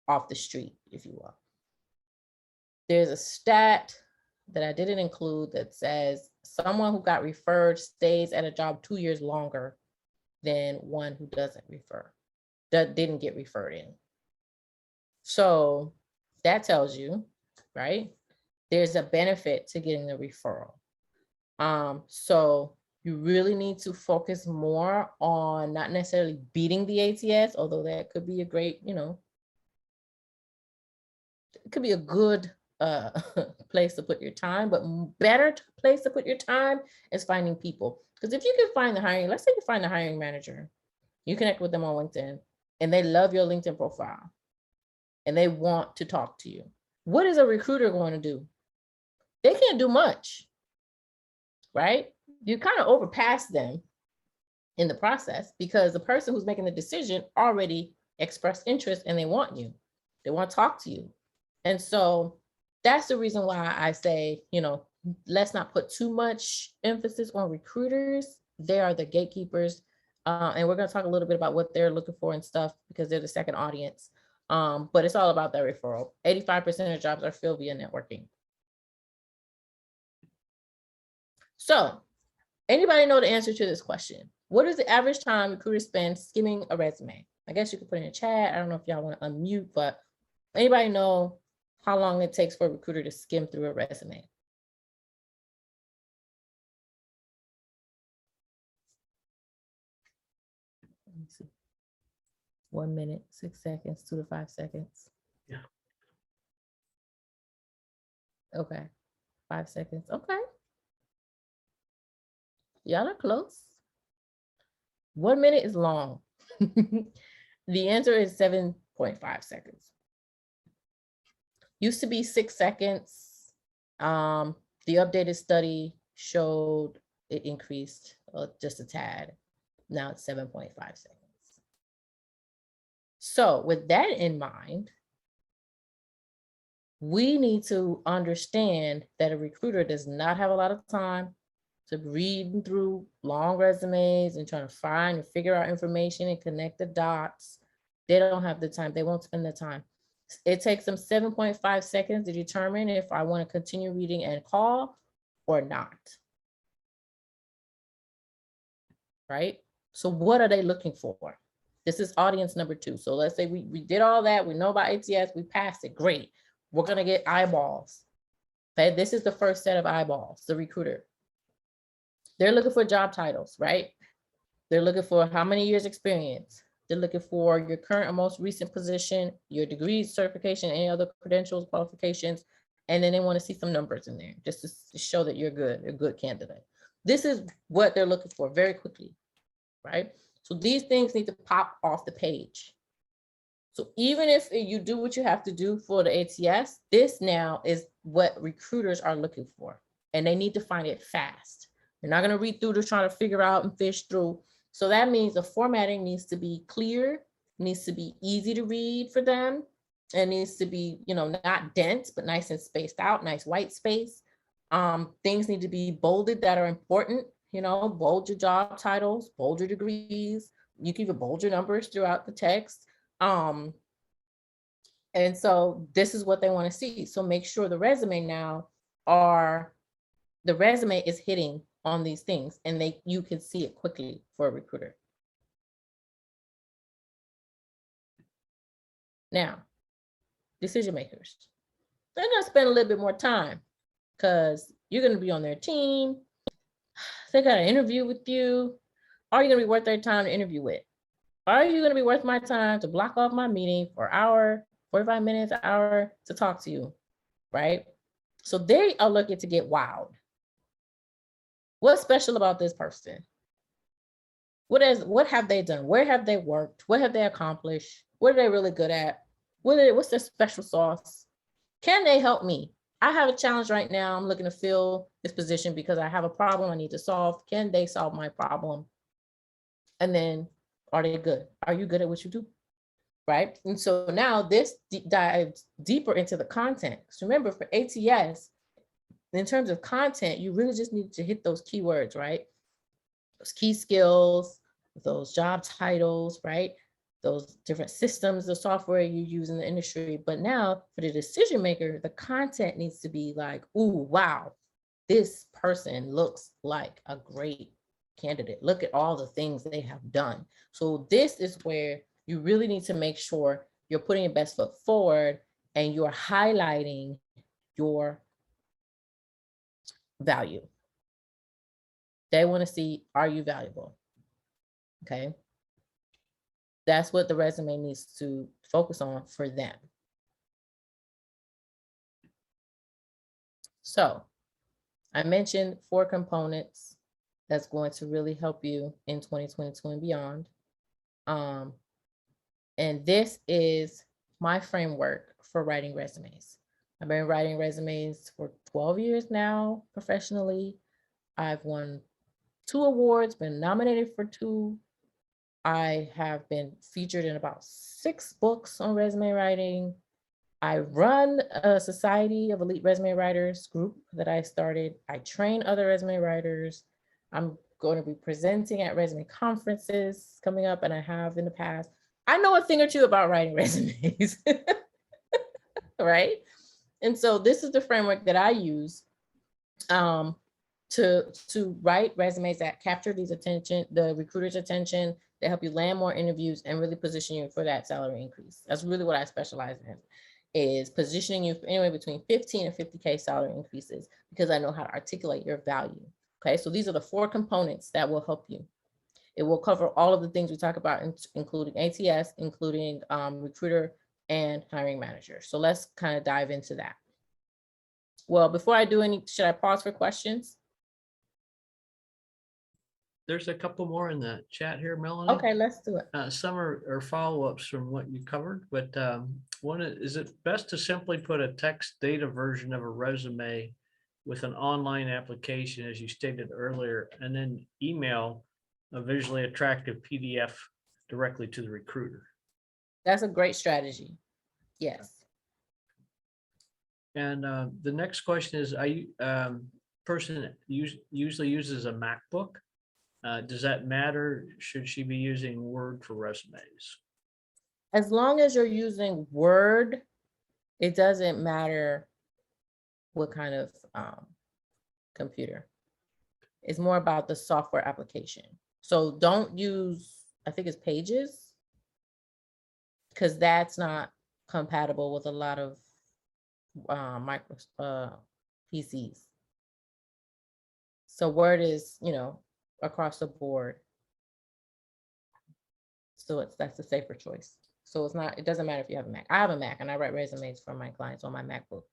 [SPEAKER 3] off the street, if you will. There's a stat that I didn't include that says someone who got referred stays at a job 2 years longer than one who doesn't refer, that didn't get referred in. So that tells you, right? There's a benefit to getting the referral. So you really need to focus more on not necessarily beating the ATS, although that could be a great, it could be a good place to put your time, but better place to put your time is finding people. Because if you can find the hiring, let's say you find the hiring manager, you connect with them on LinkedIn and they love your LinkedIn profile and they want to talk to you. What is a recruiter going to do? They can't do much, right? You kind of overpass them in the process because the person who's making the decision already expressed interest and they want you. They want to talk to you. And so that's the reason why I say, let's not put too much emphasis on recruiters. They are the gatekeepers. And we're going to talk a little bit about what they're looking for and stuff because they're the second audience. But it's all about that referral. 85% of jobs are filled via networking. So anybody know the answer to this question? What is the average time recruiters spend skimming a resume? I guess you could put it in the chat. I don't know if y'all want to unmute, but anybody know how long it takes for a recruiter to skim through a resume? Let me see. 1 minute, 6 seconds, 2 to 5 seconds.
[SPEAKER 2] Yeah.
[SPEAKER 3] Okay. 5 seconds. Okay. Y'all are close. 1 minute is long. The answer is 7.5 seconds. Used to be 6 seconds. The updated study showed it increased just a tad. Now it's 7.5 seconds. So with that in mind, we need to understand that a recruiter does not have a lot of time to read through long resumes and trying to find and figure out information and connect the dots. They don't have the time. They won't spend the time. It takes them 7.5 seconds to determine if I want to continue reading and call or not. Right? So what are they looking for? This is audience number 2. So let's say we did all that. We know about ATS. We passed it. Great. We're going to get eyeballs. Okay. This is the first set of eyeballs, the recruiter. They're looking for job titles, right? They're looking for how many years experience. They're looking for your current or most recent position, your degree, certification, any other credentials, qualifications. And then they want to see some numbers in there just to show that you're good, a good candidate. This is what they're looking for very quickly, right? So these things need to pop off the page. So even if you do what you have to do for the ATS, this now is what recruiters are looking for, and they need to find it fast. They're not going to read through to try to figure out and fish through. So that means the formatting needs to be clear, needs to be easy to read for them, and needs to be, not dense, but nice and spaced out, nice white space. Things need to be bolded that are important, bold your job titles, bold your degrees. You can even bold your numbers throughout the text. And so this is what they want to see. So make sure the resume is hitting on these things, and you can see it quickly for a recruiter. Now, decision makers, they're going to spend a little bit more time because you're going to be on their team. They got an interview with you. Are you going to be worth their time to interview with? Are you going to be worth my time to block off my meeting for an hour, 45 minutes, an hour to talk to you, right? So they are looking to get wowed. What's special about this person? What have they done? Where have they worked? What have they accomplished? What are they really good at? What's their special sauce? Can they help me? I have a challenge right now. I'm looking to fill this position because I have a problem I need to solve. Can they solve my problem? And then, are they good? Are you good at what you do? Right? And so now this dives deeper into the content. So remember, for ATS, in terms of content, you really just need to hit those keywords, right? Those key skills, those job titles, right? Those different systems, the software you use in the industry. But now for the decision maker, the content needs to be like, ooh, wow, this person looks like a great candidate. Look at all the things they have done. So this is where you really need to make sure you're putting your best foot forward and you're highlighting your value. They want to see, are you valuable? Okay. That's what the resume needs to focus on for them. So I mentioned 4 components that's going to really help you in 2022 and beyond. And this is my framework for writing resumes. I've been writing resumes for 12 years now professionally. I've won 2 awards, been nominated for 2. I have been featured in about 6 books on resume writing. I run a Society of Elite Resume Writers group that I started. I train other resume writers. I'm going to be presenting at resume conferences coming up, and I have in the past. I know a thing or two about writing resumes, right? And so this is the framework that I use to write resumes that capture the recruiter's attention, that help you land more interviews and really position you for that salary increase. That's really what I specialize in, is positioning you for anywhere between 15 and 50K salary increases, because I know how to articulate your value. Okay, so these are the 4 components that will help you. It will cover all of the things we talk about, including ATS, including recruiter and hiring manager. So let's kind of dive into that. Well, before I do should I pause for questions?
[SPEAKER 2] there's a couple more in the chat here, Melanie.
[SPEAKER 3] Okay, let's do it.
[SPEAKER 2] Some are follow-ups from what you covered, but one is it best to simply put a text data version of a resume with an online application, as you stated earlier, and then email a visually attractive PDF directly to the recruiter?
[SPEAKER 3] That's a great strategy. Yes.
[SPEAKER 2] And the next question is, person usually uses a MacBook. Does that matter? Should she be using Word for resumes?
[SPEAKER 3] As long as you're using Word, it doesn't matter what kind of computer. It's more about the software application. So don't use, I think it's Pages, because that's not compatible with a lot of PCs. So Word is, across the board. So that's the safer choice. So it doesn't matter if you have a Mac. I have a Mac and I write resumes for my clients on my MacBook.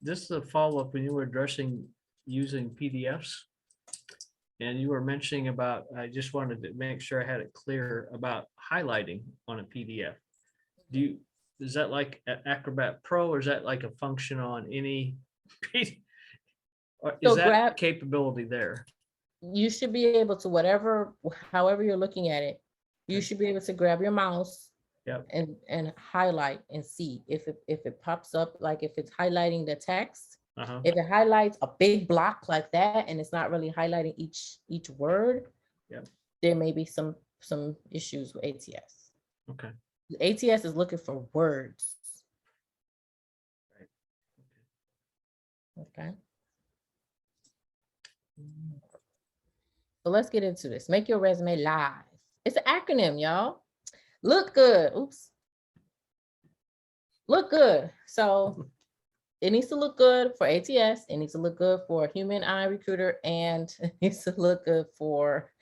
[SPEAKER 2] This is a follow-up when you were addressing using PDFs. And you were mentioning about, I just wanted to make sure I had it clear about highlighting on a PDF. Is that like Acrobat Pro, or is that like a function on any PDF? Is that capability there?
[SPEAKER 3] You should be able to, however you're looking at it, you should be able to grab your mouse and highlight and see if it pops up, like if it's highlighting the text. If it highlights a big block like that and it's not really highlighting each word, there may be some issues with ATS.
[SPEAKER 2] Okay.
[SPEAKER 3] ATS is looking for words. Okay. So let's get into this. Make your resume live. It's an acronym, y'all. Look good. Oops. Look good. So it needs to look good for ATS. It needs to look good for a human eye recruiter, and it needs to look good for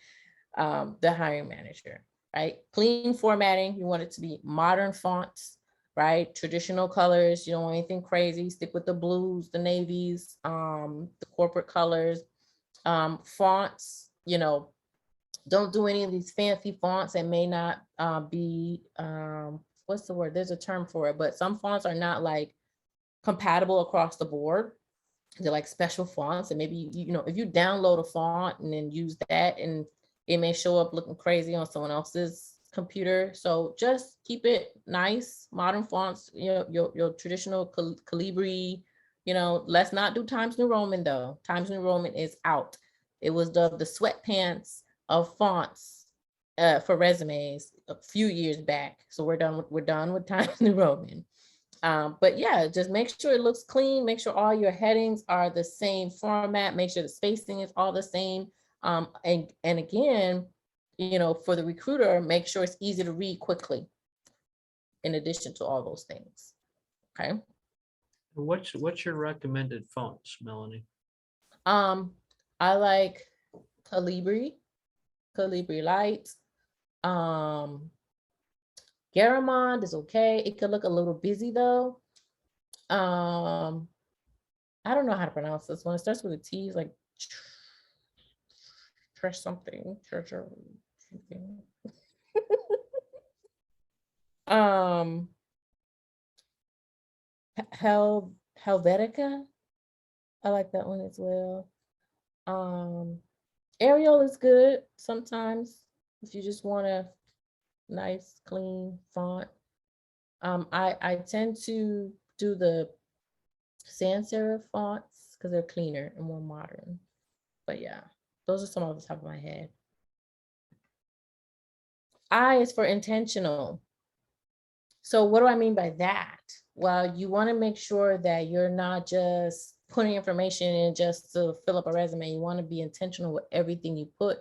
[SPEAKER 3] the hiring manager, right? Clean formatting. You want it to be modern fonts, right? Traditional colors. You don't want anything crazy. Stick with the blues, the navies, the corporate colors. Fonts, don't do any of these fancy fonts that may not be, what's the word? There's a term for it, but some fonts are not like compatible across the board. They're like special fonts, and maybe, if you download a font and then use that, and it may show up looking crazy on someone else's computer. So just keep it nice, modern fonts, your traditional Calibri. Let's not do Times New Roman though. Times New Roman is out. It was the sweatpants of fonts for resumes a few years back. So we're done with Times New Roman. But yeah, just make sure it looks clean. Make sure all your headings are the same format. Make sure the spacing is all the same. And again, for the recruiter, make sure it's easy to read quickly. In addition to all those things. Okay.
[SPEAKER 2] What's your recommended fonts, Melanie?
[SPEAKER 3] I like Calibri Light. Garamond is okay. It could look a little busy though. I don't know how to pronounce this one. It starts with a T. It's like something. Helvetica. I like that one as well. Arial is good sometimes if you just want a nice clean font. I tend to do the sans serif fonts because they're cleaner and more modern. But yeah, those are some off the top of my head. I is for intentional. So what do I mean by that? Well, you want to make sure that you're not just putting information in just to fill up a resume. You want to be intentional with everything you put.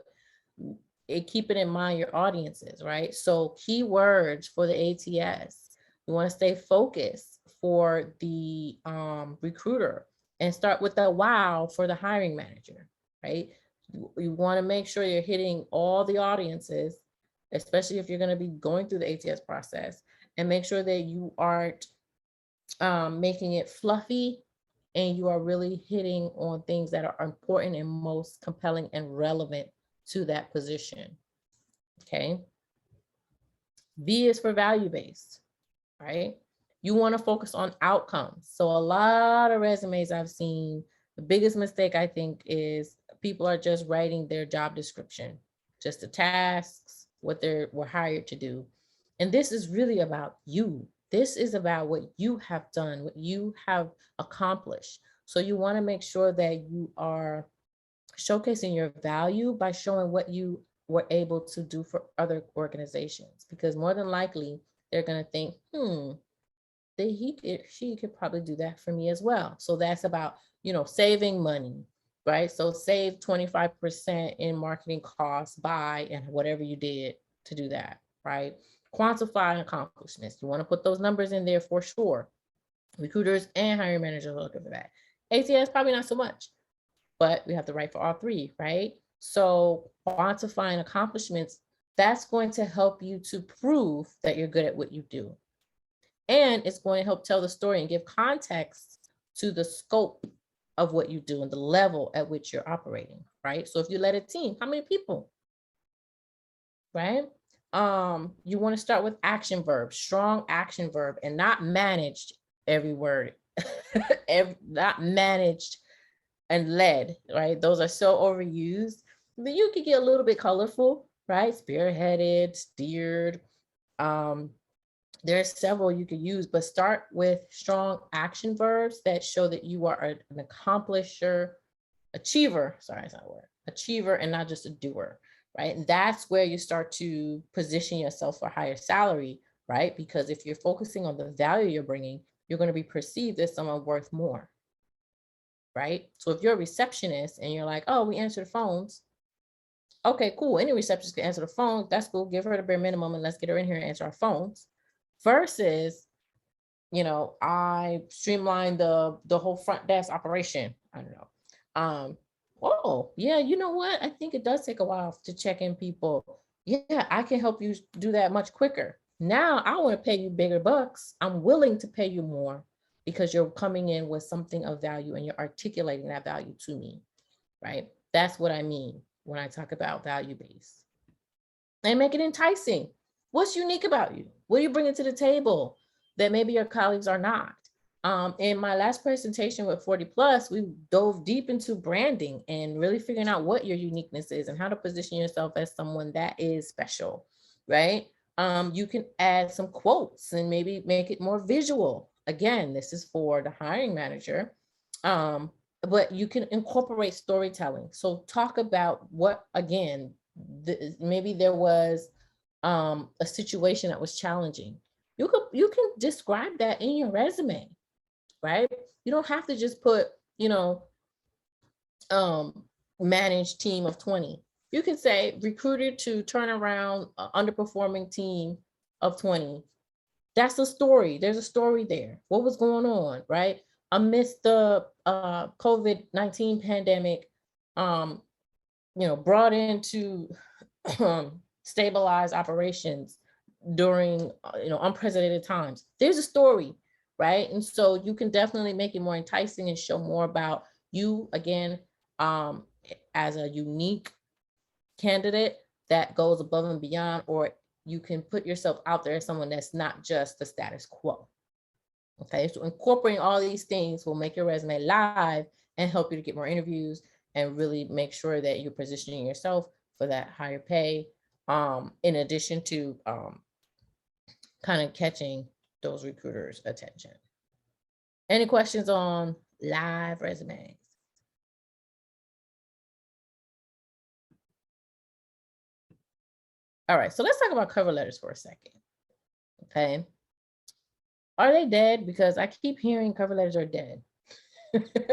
[SPEAKER 3] Keep it in mind your audiences, right? So keywords for the ATS. You want to stay focused for the recruiter, and start with the wow for the hiring manager, right? You want to make sure you're hitting all the audiences, especially if you're going to be going through the ATS process, and make sure that you aren't making it fluffy and you are really hitting on things that are important and most compelling and relevant to that position. Okay. V is for value-based, right? You want to focus on outcomes. So a lot of resumes I've seen, the biggest mistake I think is people are just writing their job description, just the tasks, what they were hired to do. And this is really about you. This is about what you have done, what you have accomplished. So you want to make sure that you are showcasing your value by showing what you were able to do for other organizations, because more than likely they're going to think, she could probably do that for me as well. So that's about, saving money, right? So save 25% in marketing costs by, and whatever you did to do that, right? Quantifying accomplishments. You want to put those numbers in there for sure. Recruiters and hiring managers are looking for that. ATS probably not so much, but we have to write for all three, right? So quantifying accomplishments, that's going to help you to prove that you're good at what you do. And it's going to help tell the story and give context to the scope of what you do and the level at which you're operating, right? So if you led a team, how many people, right? You want to start with action verbs, strong action verb, and not managed every word, not managed and led, right? Those are so overused. Then you could get a little bit colorful, right? Spearheaded, steered. There's several you could use, but start with strong action verbs that show that you are an accomplisher, achiever. Sorry, it's not a word. Achiever and not just a doer, right? And that's where you start to position yourself for higher salary, right? Because if you're focusing on the value you're bringing, you're going to be perceived as someone worth more, right? So if you're a receptionist and you're like, oh, we answer the phones. Okay, cool. Any receptionist can answer the phone. That's cool. Give her the bare minimum and let's get her in here and answer our phones. Versus, I streamlined the whole front desk operation. I don't know. Oh, yeah, you know what? I think it does take a while to check in people. Yeah, I can help you do that much quicker. Now I want to pay you bigger bucks. I'm willing to pay you more because you're coming in with something of value and you're articulating that value to me, right? That's what I mean when I talk about value-based. And make it enticing. What's unique about you? What are you bringing to the table that maybe your colleagues are not? In my last presentation with 40 Plus, we dove deep into branding and really figuring out what your uniqueness is and how to position yourself as someone that is special, right? You can add some quotes and maybe make it more visual. Again, this is for the hiring manager. But you can incorporate storytelling. So talk about what, again, maybe there was a situation that was challenging. You can describe that in your resume, right? You don't have to just put, managed team of 20. You can say recruited to turn around an underperforming team of 20. That's a story. There's a story there. What was going on, right? Amidst the COVID-19 pandemic, brought in to stabilize operations during unprecedented times. There's a story, right? And so you can definitely make it more enticing and show more about you, again, as a unique candidate that goes above and beyond, or you can put yourself out there as someone that's not just the status quo. Okay, so incorporating all these things will make your resume live and help you to get more interviews and really make sure that you're positioning yourself for that higher pay, in addition to kind of catching those recruiters' attention. Any questions on live resumes? All right, so let's talk about cover letters for a second. Okay. Are they dead? Because I keep hearing cover letters are dead.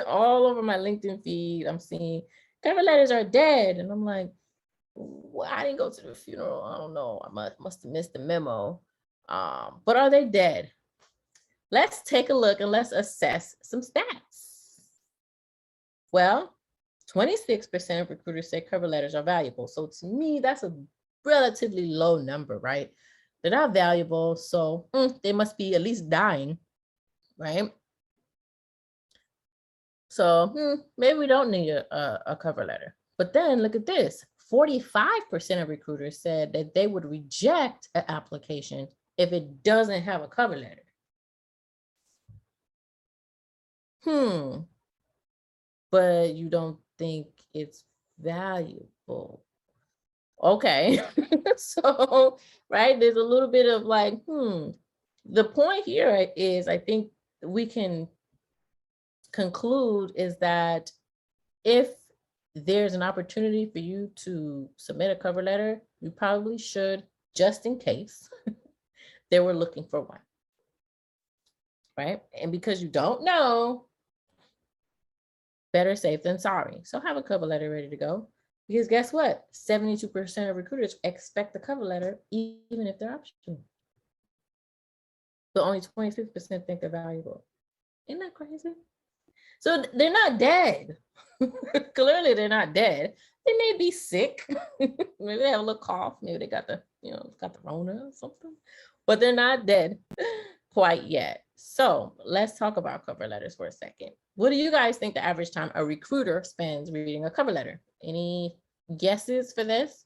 [SPEAKER 3] All over my LinkedIn feed, I'm seeing cover letters are dead. And I'm like, well, I didn't go to the funeral. I don't know. I must have missed the memo. But are they dead? Let's take a look and let's assess some stats. Well, 26% of recruiters say cover letters are valuable. So to me, that's a relatively low number, right? They're not valuable, so they must be at least dying, right? So maybe we don't need a cover letter. But then look at this. 45% of recruiters said that they would reject an application if it doesn't have a cover letter. But you don't think it's valuable. Okay. So, right, there's a little bit of like, The point here is, I think we can conclude is that if there's an opportunity for you to submit a cover letter, you probably should, just in case they were looking for one. Right? And because you don't know, better safe than sorry. So have a cover letter ready to go. Because guess what? 72% of recruiters expect the cover letter, even if they're optional. But only 26% think they're valuable. Isn't that crazy? So they're not dead. Clearly, they're not dead. They may be sick. Maybe they have a little cough. Maybe they got the Rona or something. But they're not dead quite yet. So let's talk about cover letters for a second. What do you guys think the average time a recruiter spends reading a cover letter? Any guesses for this?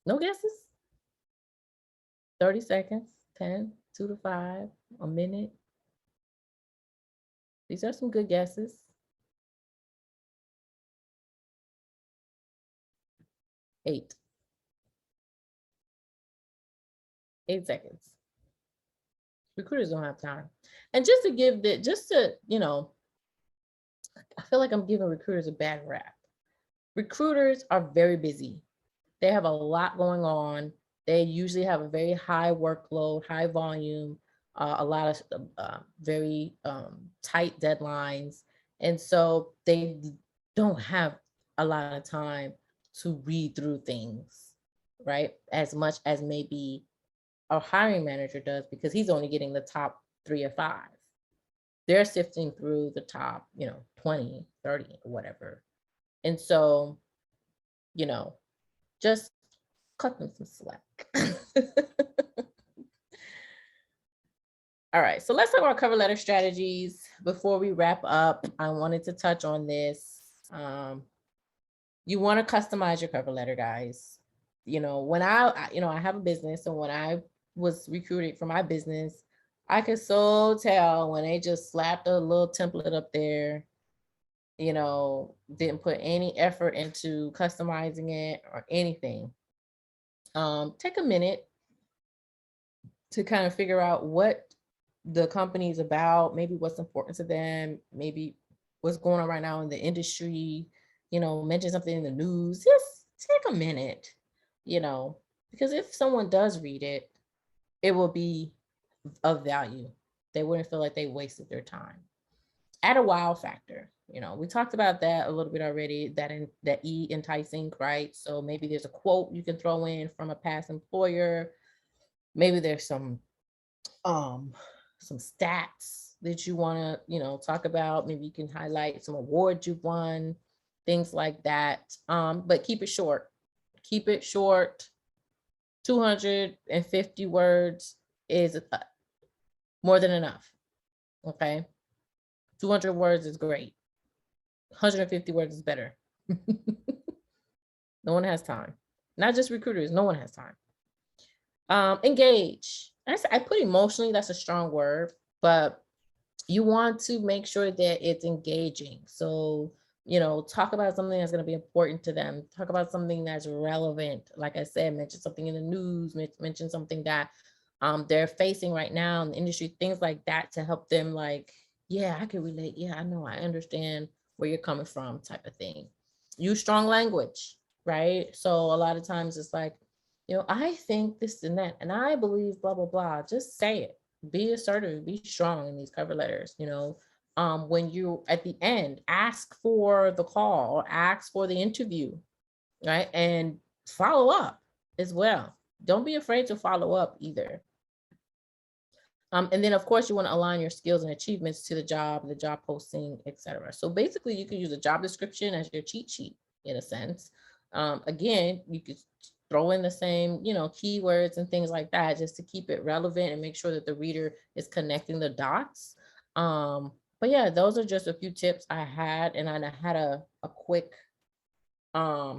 [SPEAKER 3] No guesses? 30 seconds, 10, 2 to 5, a minute. These are some good guesses. 8. 8 seconds. Recruiters don't have time. And just to I feel like I'm giving recruiters a bad rap. Recruiters are very busy. They have a lot going on. They usually have a very high workload, high volume, a lot of very tight deadlines. And so they don't have a lot of time to read through things, right? As much as maybe a hiring manager does, because he's only getting the top 3 or 5. They're sifting through the top, 20, 30, or whatever. And so, just cut them some slack. All right, so let's talk about cover letter strategies. Before we wrap up, I wanted to touch on this. You want to customize your cover letter, guys. When I have a business, and when I was recruited for my business, I could so tell when they just slapped a little template up there, didn't put any effort into customizing it or anything. Take a minute to kind of figure out what the company is about, maybe what's important to them, maybe what's going on right now in the industry, mention something in the news. Just take a minute, because if someone does read it, it will be of value. They wouldn't feel like they wasted their time. Add a wow factor. We talked about that a little bit already, that enticing, right? So maybe there's a quote you can throw in from a past employer. Maybe there's some stats that you want to, talk about. Maybe you can highlight some awards you've won, things like that. But keep it short. Keep it short. 250 words is more than enough. Okay. 200 words is great. 150 words is better. No one has time. Not just recruiters. No one has time. Engage. I put emotionally, that's a strong word, but you want to make sure that it's engaging. So, talk about something that's going to be important to them. Talk about something that's relevant. Like I said, mention something in the news, mention something that they're facing right now in the industry, things like that, to help them like, yeah, I can relate. Yeah, I know, I understand where you're coming from, type of thing. Use strong language, right? So a lot of times it's like, I think this and that, and I believe blah, blah, blah. Just say it. Be assertive, be strong in these cover letters. When you at the end, ask for the call or ask for the interview, right? And follow up as well. Don't be afraid to follow up either. And then of course you want to align your skills and achievements to the job posting, etc. So basically you can use a job description as your cheat sheet in a sense. Again, you could throw in the same, keywords and things like that, just to keep it relevant and make sure that the reader is connecting the dots. But yeah, those are just a few tips I had, and I had a quick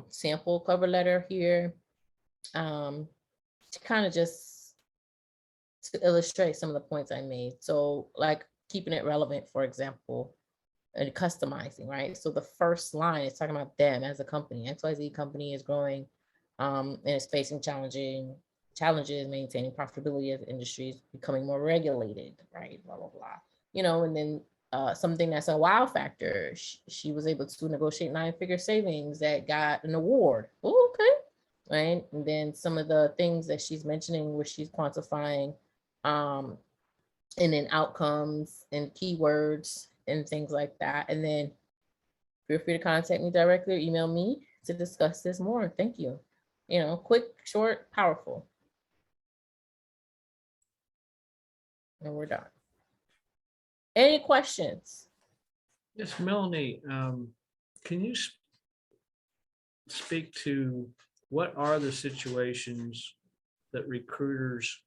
[SPEAKER 3] sample cover letter here to kind of just to illustrate some of the points I made. So like keeping it relevant, for example, and customizing, right? So the first line is talking about them as a company. XYZ company is growing and is facing challenges, maintaining profitability as the industry is becoming more regulated, right? Blah, blah, blah. And then something that's a wow factor. She was able to negotiate 9-figure savings that got an award. Ooh, okay. Right. And then some of the things that she's mentioning where she's quantifying and then outcomes and keywords and things like that. And then feel free to contact me directly or email me to discuss this more. Thank you. Quick, short, powerful. And we're done. Any questions?
[SPEAKER 2] Yes, Melanie, can you speak to what are the situations that recruiters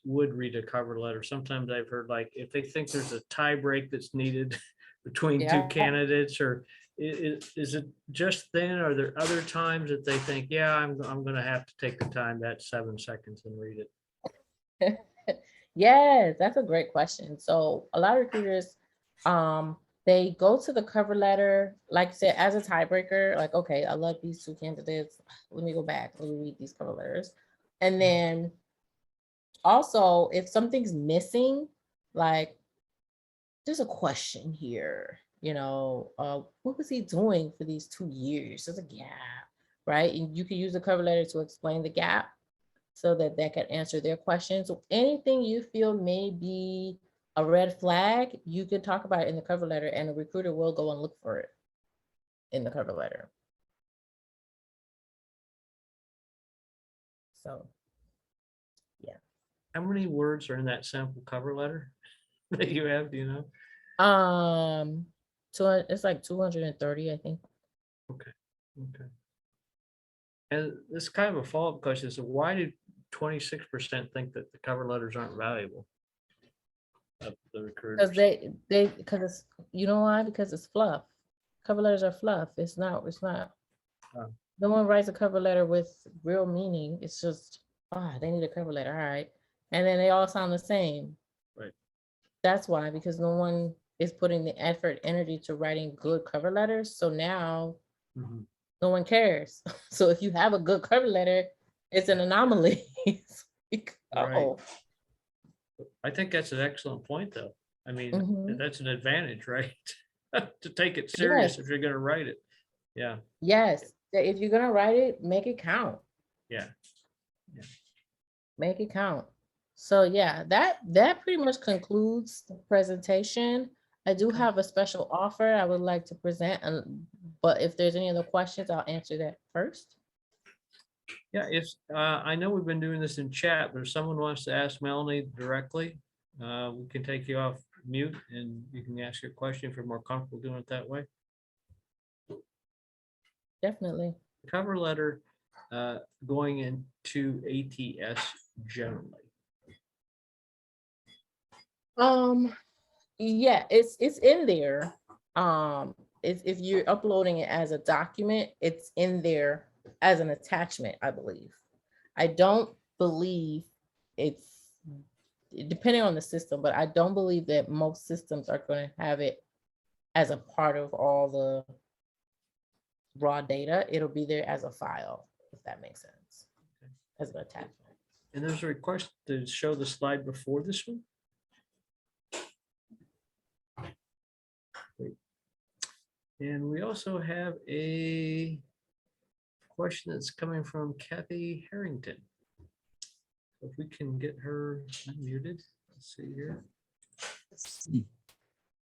[SPEAKER 2] would read a cover letter? Sometimes I've heard like if they think there's a tie break that's needed between two
[SPEAKER 3] Yeah.
[SPEAKER 2] candidates, or is it just then? Are there other times that they think, yeah, I'm going to have to take the time, that 7 seconds, and read it?
[SPEAKER 3] Yes, that's a great question. So a lot of recruiters, they go to the cover letter, like I said, as a tiebreaker, like, okay, I love these two candidates. Let me go back. Let me read these cover letters. And then also, if something's missing, like there's a question here, what was he doing for these 2 years? There's a gap, right? And you can use the cover letter to explain the gap so that can answer their questions. So anything you feel may be a red flag, you can talk about it in the cover letter, and the recruiter will go and look for it in the cover letter. So, yeah.
[SPEAKER 2] How many words are in that sample cover letter that you have? Do you know?
[SPEAKER 3] So it's like 230, I think.
[SPEAKER 2] Okay. And this is kind of a follow-up question. So why did 26% think that the cover letters aren't valuable? Of the recruiters.
[SPEAKER 3] Because because it's, you know why? Because it's fluff. Cover letters are fluff. It's not.
[SPEAKER 2] Oh.
[SPEAKER 3] No one writes a cover letter with real meaning. It's just, they need a cover letter. All right. And then they all sound the same.
[SPEAKER 2] Right.
[SPEAKER 3] That's why, because no one is putting the effort, energy to writing good cover letters. So now no one cares. So if you have a good cover letter, it's an anomaly.
[SPEAKER 2] Right. I think that's an excellent point, though. I mean, that's an advantage, right? To take it serious if you're going to write it. Yeah.
[SPEAKER 3] Yes. If you're going to write it, make it count.
[SPEAKER 2] Yeah.
[SPEAKER 3] Make it count. So yeah, that pretty much concludes the presentation. I do have a special offer I would like to present, but if there's any other questions, I'll answer that first.
[SPEAKER 2] Yeah, I know we've been doing this in chat, but if someone wants to ask Melanie directly, we can take you off mute and you can ask your question if you're more comfortable doing it that way.
[SPEAKER 3] Definitely.
[SPEAKER 2] Cover letter going into ATS generally.
[SPEAKER 3] Yeah, it's in there. If you're uploading it as a document, it's in there as an attachment, I believe. I don't believe it's depending on the system, but I don't believe that most systems are going to have it as a part of all the raw data. It'll be there as a file, if that makes sense, as an attachment.
[SPEAKER 2] And there's a request to show the slide before this one. Great. And we also have a question that's coming from Kathy Harrington. If we can get her unmuted, let's see here.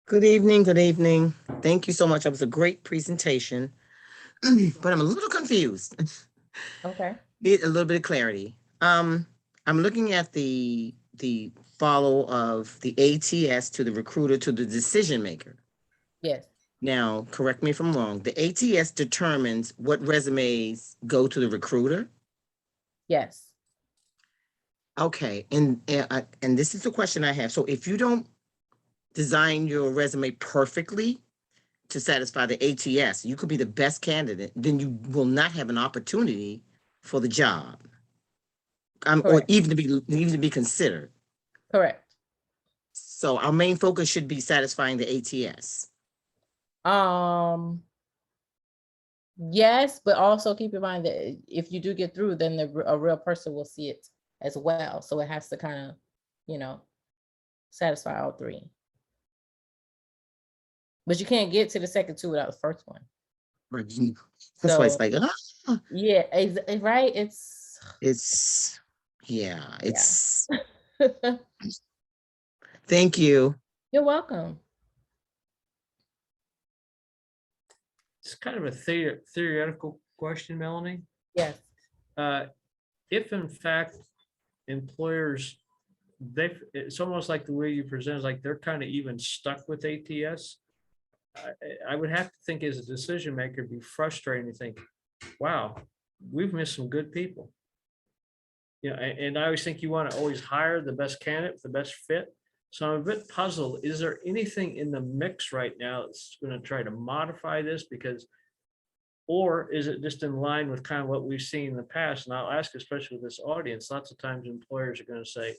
[SPEAKER 4] Good evening. Good evening. Thank you so much. That was a great presentation, but I'm a little confused.
[SPEAKER 3] Okay.
[SPEAKER 4] Need a little bit of clarity. I'm looking at the follow of the ATS to the recruiter to the decision maker.
[SPEAKER 3] Yes.
[SPEAKER 4] Now, correct me if I'm wrong. The ATS determines what resumes go to the recruiter.
[SPEAKER 3] Yes.
[SPEAKER 4] Okay, and this is the question I have. So if you don't design your resume perfectly to satisfy the ATS, you could be the best candidate, then you will not have an opportunity for the job. Or
[SPEAKER 3] Correct.
[SPEAKER 4] even to be considered.
[SPEAKER 3] Correct.
[SPEAKER 4] So our main focus should be satisfying the ATS.
[SPEAKER 3] Yes, but also keep in mind that if you do get through, then a real person will see it as well. So it has to kind of, you know, satisfy all three. But you can't get to the second two without the first one.
[SPEAKER 4] Right. That's why it's
[SPEAKER 3] So
[SPEAKER 4] like,
[SPEAKER 3] yeah, right.
[SPEAKER 4] it's, yeah,
[SPEAKER 3] Yeah.
[SPEAKER 4] it's, thank you.
[SPEAKER 3] You're welcome.
[SPEAKER 2] It's kind of a theoretical question, Melanie.
[SPEAKER 3] Yes.
[SPEAKER 2] If in fact employers, it's almost like the way you present is like they're kind of even stuck with ATS. I would have to think as a decision maker, it'd be frustrating to think, wow, we've missed some good people. You know, and I always think you want to always hire the best candidate, the best fit. So I'm a bit puzzled. Is there anything in the mix right now that's going to try to modify this? Because, or is it just in line with kind of what we've seen in the past? And I'll ask, especially with this audience, lots of times employers are going to say,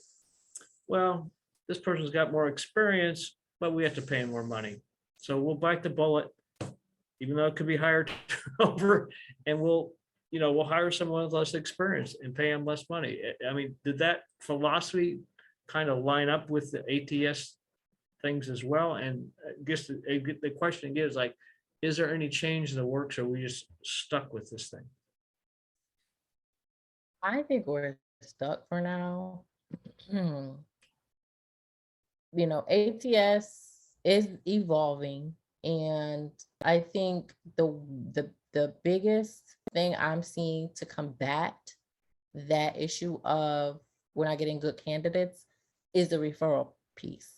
[SPEAKER 2] well, this person's got more experience, but we have to pay them more money. So we'll bite the bullet, even though it could be higher turnover, and we'll hire someone with less experience and pay them less money. I mean, did that philosophy kind of line up with the ATS things as well? And I guess the question again is like, is there any change in the works, or are we just stuck with this thing?
[SPEAKER 3] I think we're stuck for now. You know, ATS is evolving, and I think the biggest thing I'm seeing to combat that issue of we're not getting good candidates is the referral piece,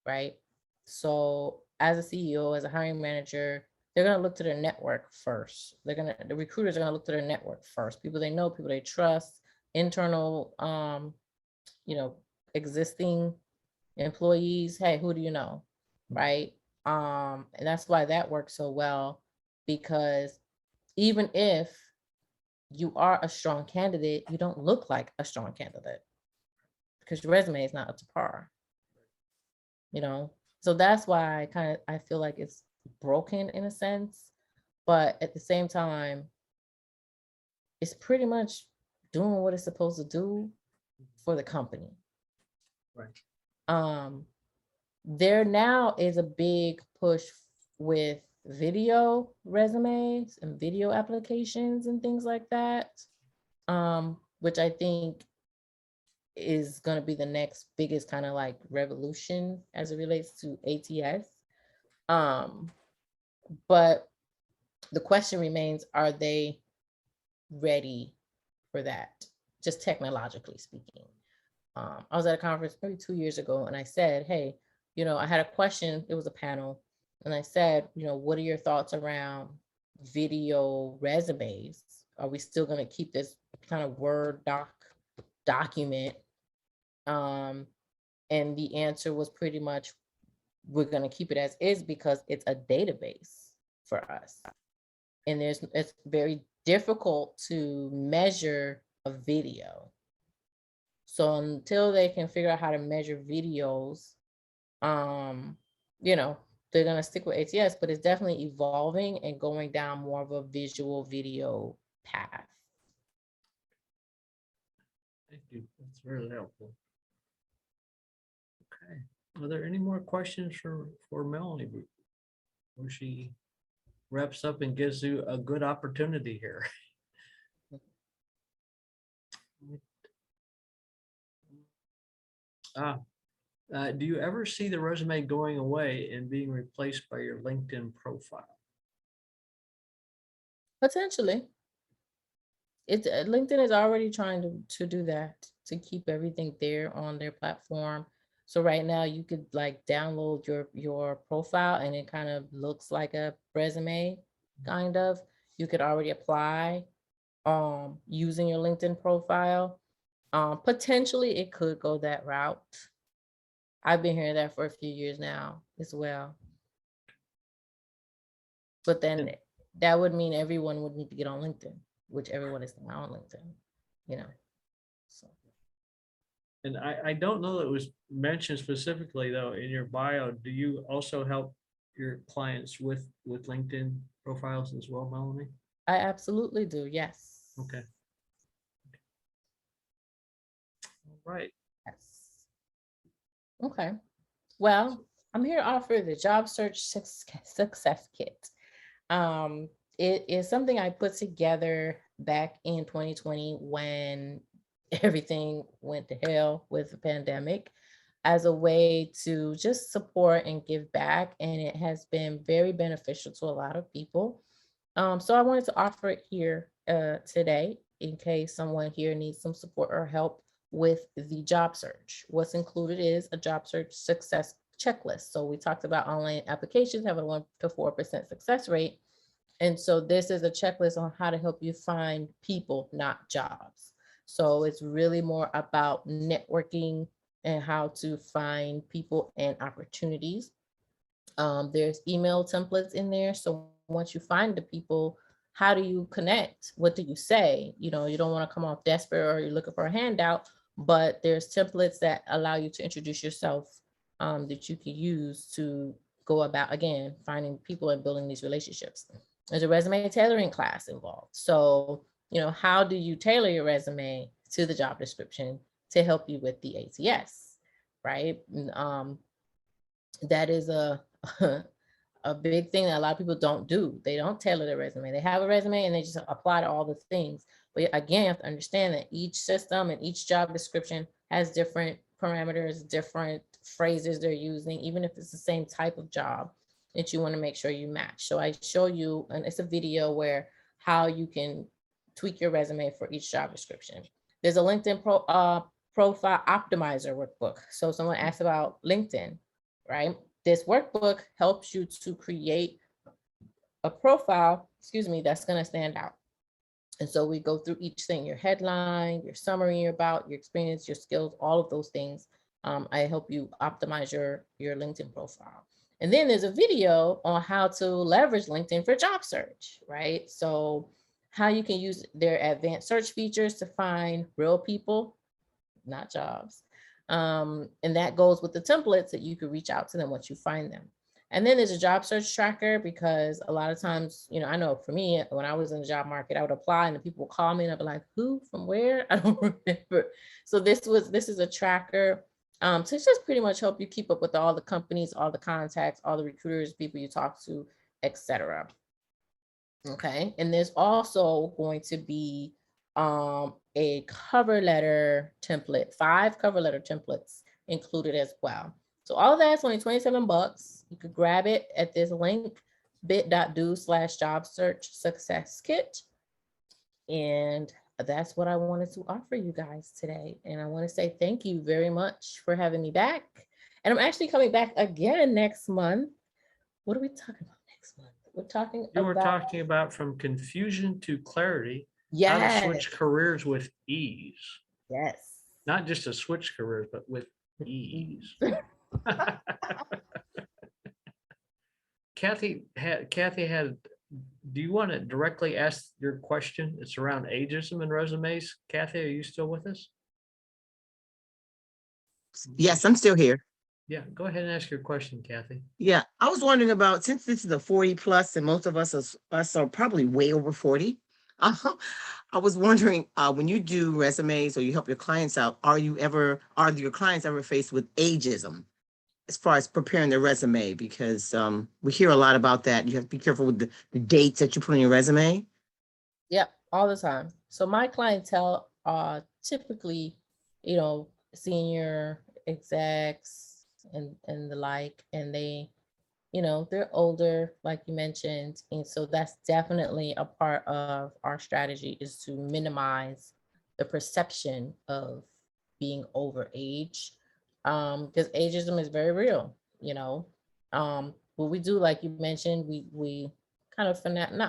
[SPEAKER 3] right? So as a CEO, as a hiring manager, they're going to look to their network first. The recruiters are going to look to their network first. People they know, people they trust, internal, existing employees. Hey, who do you know? Right. And that's why that works so well, because even if you are a strong candidate, you don't look like a strong candidate because your resume is not up to par. So that's why I feel like it's broken in a sense, but at the same time, it's pretty much doing what it's supposed to do for the company.
[SPEAKER 2] Right.
[SPEAKER 3] There now is a big push with video resumes and video applications and things like that, which I think is going to be the next biggest kind of like revolution as it relates to ATS. But the question remains, are they ready for that? Just technologically speaking. I was at a conference maybe 2 years ago, and I said, hey, I had a question. It was a panel. And I said, what are your thoughts around video resumes? Are we still going to keep this kind of Word document? And the answer was pretty much, we're going to keep it as is because it's a database for us. And it's very difficult to measure a video. So until they can figure out how to measure videos, they're going to stick with ATS, but it's definitely evolving and going down more of a visual video path.
[SPEAKER 2] Thank you. That's really helpful. Okay. Are there any more questions for Melanie before she wraps up and gives you a good opportunity here? Do you ever see the resume going away and being replaced by your LinkedIn profile?
[SPEAKER 3] Potentially. LinkedIn is already trying to do that, to keep everything there on their platform. So right now you could like download your profile and it kind of looks like a resume, kind of. You could already apply using your LinkedIn profile. Potentially it could go that route. I've been hearing that for a few years now as well. But then that would mean everyone would need to get on LinkedIn, which everyone is now on LinkedIn, you know. So
[SPEAKER 2] And I don't know that it was mentioned specifically though in your bio. Do you also help your clients with LinkedIn profiles as well, Melanie?
[SPEAKER 3] I absolutely do, yes.
[SPEAKER 2] Okay. All right.
[SPEAKER 3] Yes. Okay. Well, I'm here to offer the job search success kit. It is something I put together back in 2020 when everything went to hell with the pandemic, as a way to just support and give back. And it has been very beneficial to a lot of people. So I wanted to offer it here today in case someone here needs some support or help with the job search. What's included is a job search success checklist. So we talked about online applications have a 1 to 4% success rate. And so this is a checklist on how to help you find people, not jobs. So it's really more about networking and how to find people and opportunities. There's email templates in there. So once you find the people, how do you connect? What do you say? You know, you don't want to come off desperate or you're looking for a handout, but there's templates that allow you to introduce yourself that you can use to go about, again, finding people and building these relationships. There's a resume tailoring class involved. So, you know, how do you tailor your resume to the job description to help you with the ATS, right? That is a a big thing that a lot of people don't do. They don't tailor their resume. They have a resume and they just apply to all the things. But again, you have to understand that each system and each job description has different parameters, different phrases they're using, even if it's the same type of job that you want to make sure you match. So I show you, and it's a video where how you can tweak your resume for each job description. There's a LinkedIn profile optimizer workbook. So someone asked about LinkedIn, right? This workbook helps you to create a profile, that's going to stand out. And so we go through each thing, your headline, your summary about your experience, your skills, all of those things. I help you optimize your LinkedIn profile. And then there's a video on how to leverage LinkedIn for job search, right? So how you can use their advanced search features to find real people, not jobs. And that goes with the templates that you could reach out to them once you find them. And then there's a job search tracker, because a lot of times, you know, I know for me, when I was in the job market, I would apply and the people would call me and I'd be like, who, from where? I don't remember. So this is a tracker to just pretty much help you keep up with all the companies, all the contacts, all the recruiters, people you talk to, etc. Okay. And there's also going to be a cover letter template, 5 cover letter templates included as well. So all of that's only $27. You could grab it at this link, bit.do/job search success kit. And that's what I wanted to offer you guys today. And I want to say thank you very much for having me back. And I'm actually coming back again next month. What are we talking about next month?
[SPEAKER 2] We're talking about from confusion to clarity. How to
[SPEAKER 3] Yes.
[SPEAKER 2] switch careers with ease.
[SPEAKER 3] Yes.
[SPEAKER 2] Not just to switch careers, but with ease. Kathy had, do you want to directly ask your question? It's around ageism and resumes. Kathy, are you still with us?
[SPEAKER 4] Yes, I'm still here.
[SPEAKER 2] Yeah, go ahead and ask your question, Kathy.
[SPEAKER 4] Yeah, I was wondering about, since this is a 40 plus and most of us are probably way over 40. I was wondering, when you do resumes or you help your clients out, are your clients ever faced with ageism as far as preparing their resume? Because we hear a lot about that. You have to be careful with the dates that you put on your resume.
[SPEAKER 3] Yep, all the time. So my clientele are typically, you know, senior execs and the like, and they, you know, they're older, like you mentioned. And so that's definitely a part of our strategy, is to minimize the perception of being over age. Because ageism is very real, you know. What we do, like you mentioned, we kind of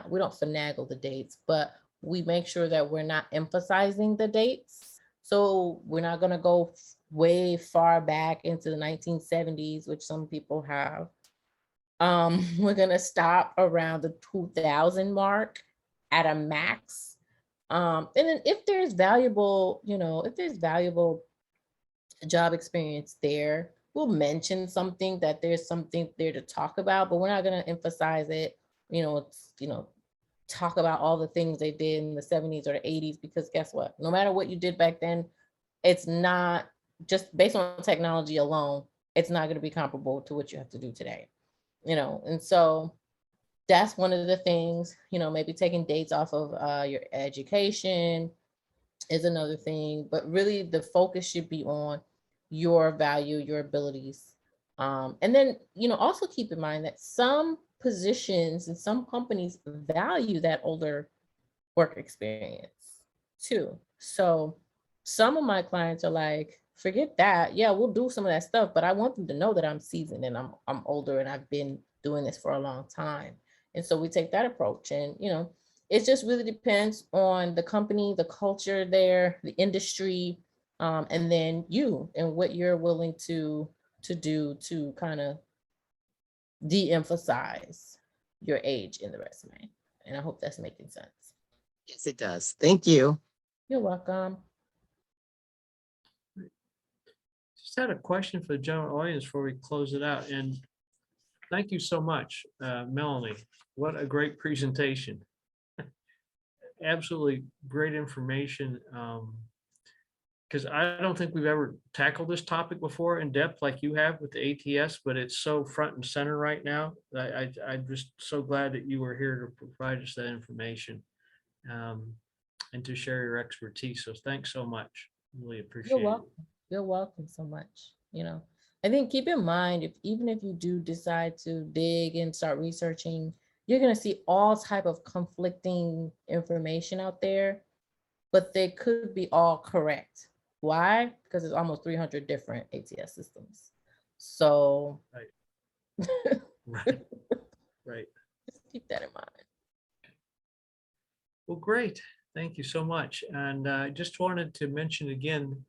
[SPEAKER 3] we don't finagle the dates, but we make sure that we're not emphasizing the dates. So we're not going to go way far back into the 1970s, which some people have. We're going to stop around the 2000 mark at a max. And then if there's valuable, if there's valuable job experience there, we'll mention something that there's something there to talk about, but we're not going to emphasize it, talk about all the things they did in the 70s or the 80s, because guess what? No matter what you did back then, it's not, just based on technology alone, it's not going to be comparable to what you have to do today, and so that's one of the things, maybe taking dates off of your education is another thing, but really the focus should be on your value, your abilities. And then, also keep in mind that some positions and some companies value that older work experience too. So some of my clients are like, forget that. Yeah, we'll do some of that stuff, but I want them to know that I'm seasoned and I'm older and I've been doing this for a long time. And so we take that approach, and it just really depends on the company, the culture there, the industry, and then you and what you're willing to do to kind of de-emphasize your age in the resume. And I hope that's making sense.
[SPEAKER 4] Yes, it does. Thank you.
[SPEAKER 3] You're welcome.
[SPEAKER 2] Just had a question for the general audience before we close it out. And thank you so much, Melanie. What a great presentation. Absolutely great information. Because I don't think we've ever tackled this topic before in depth like you have with the ATS, but it's so front and center right now. I'm just so glad that you were here to provide us that information and to share your expertise. So thanks so much. Really appreciate
[SPEAKER 3] You're
[SPEAKER 2] it.
[SPEAKER 3] welcome. You're welcome so much. I think keep in mind, even if you do decide to dig and start researching, you're going to see all type of conflicting information out there, but they could be all correct. Why? Because there's almost 300 different ATS systems. So
[SPEAKER 2] Right. Right.
[SPEAKER 3] just keep that in mind.
[SPEAKER 2] Well, great. Thank you so much. And I just wanted to mention again,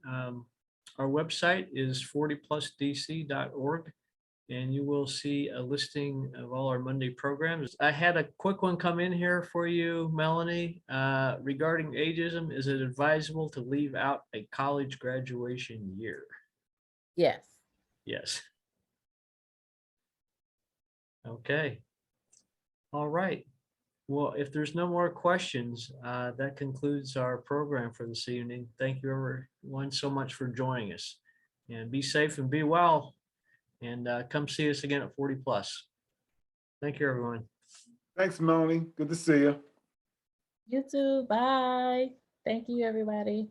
[SPEAKER 2] our website is 40plusdc.org, and you will see a listing of all our Monday programs. I had a quick one come in here for you, Melanie, regarding ageism. Is it advisable to leave out a college graduation year?
[SPEAKER 3] Yes.
[SPEAKER 2] Yes. Okay. All right. Well, if there's no more questions, that concludes our program for this evening. Thank you everyone so much for joining us, and be safe and be well, and come see us again at 40 Plus. Thank you, everyone.
[SPEAKER 1] Thanks, Melanie. Good to see you.
[SPEAKER 3] You too. Bye. Thank you, everybody.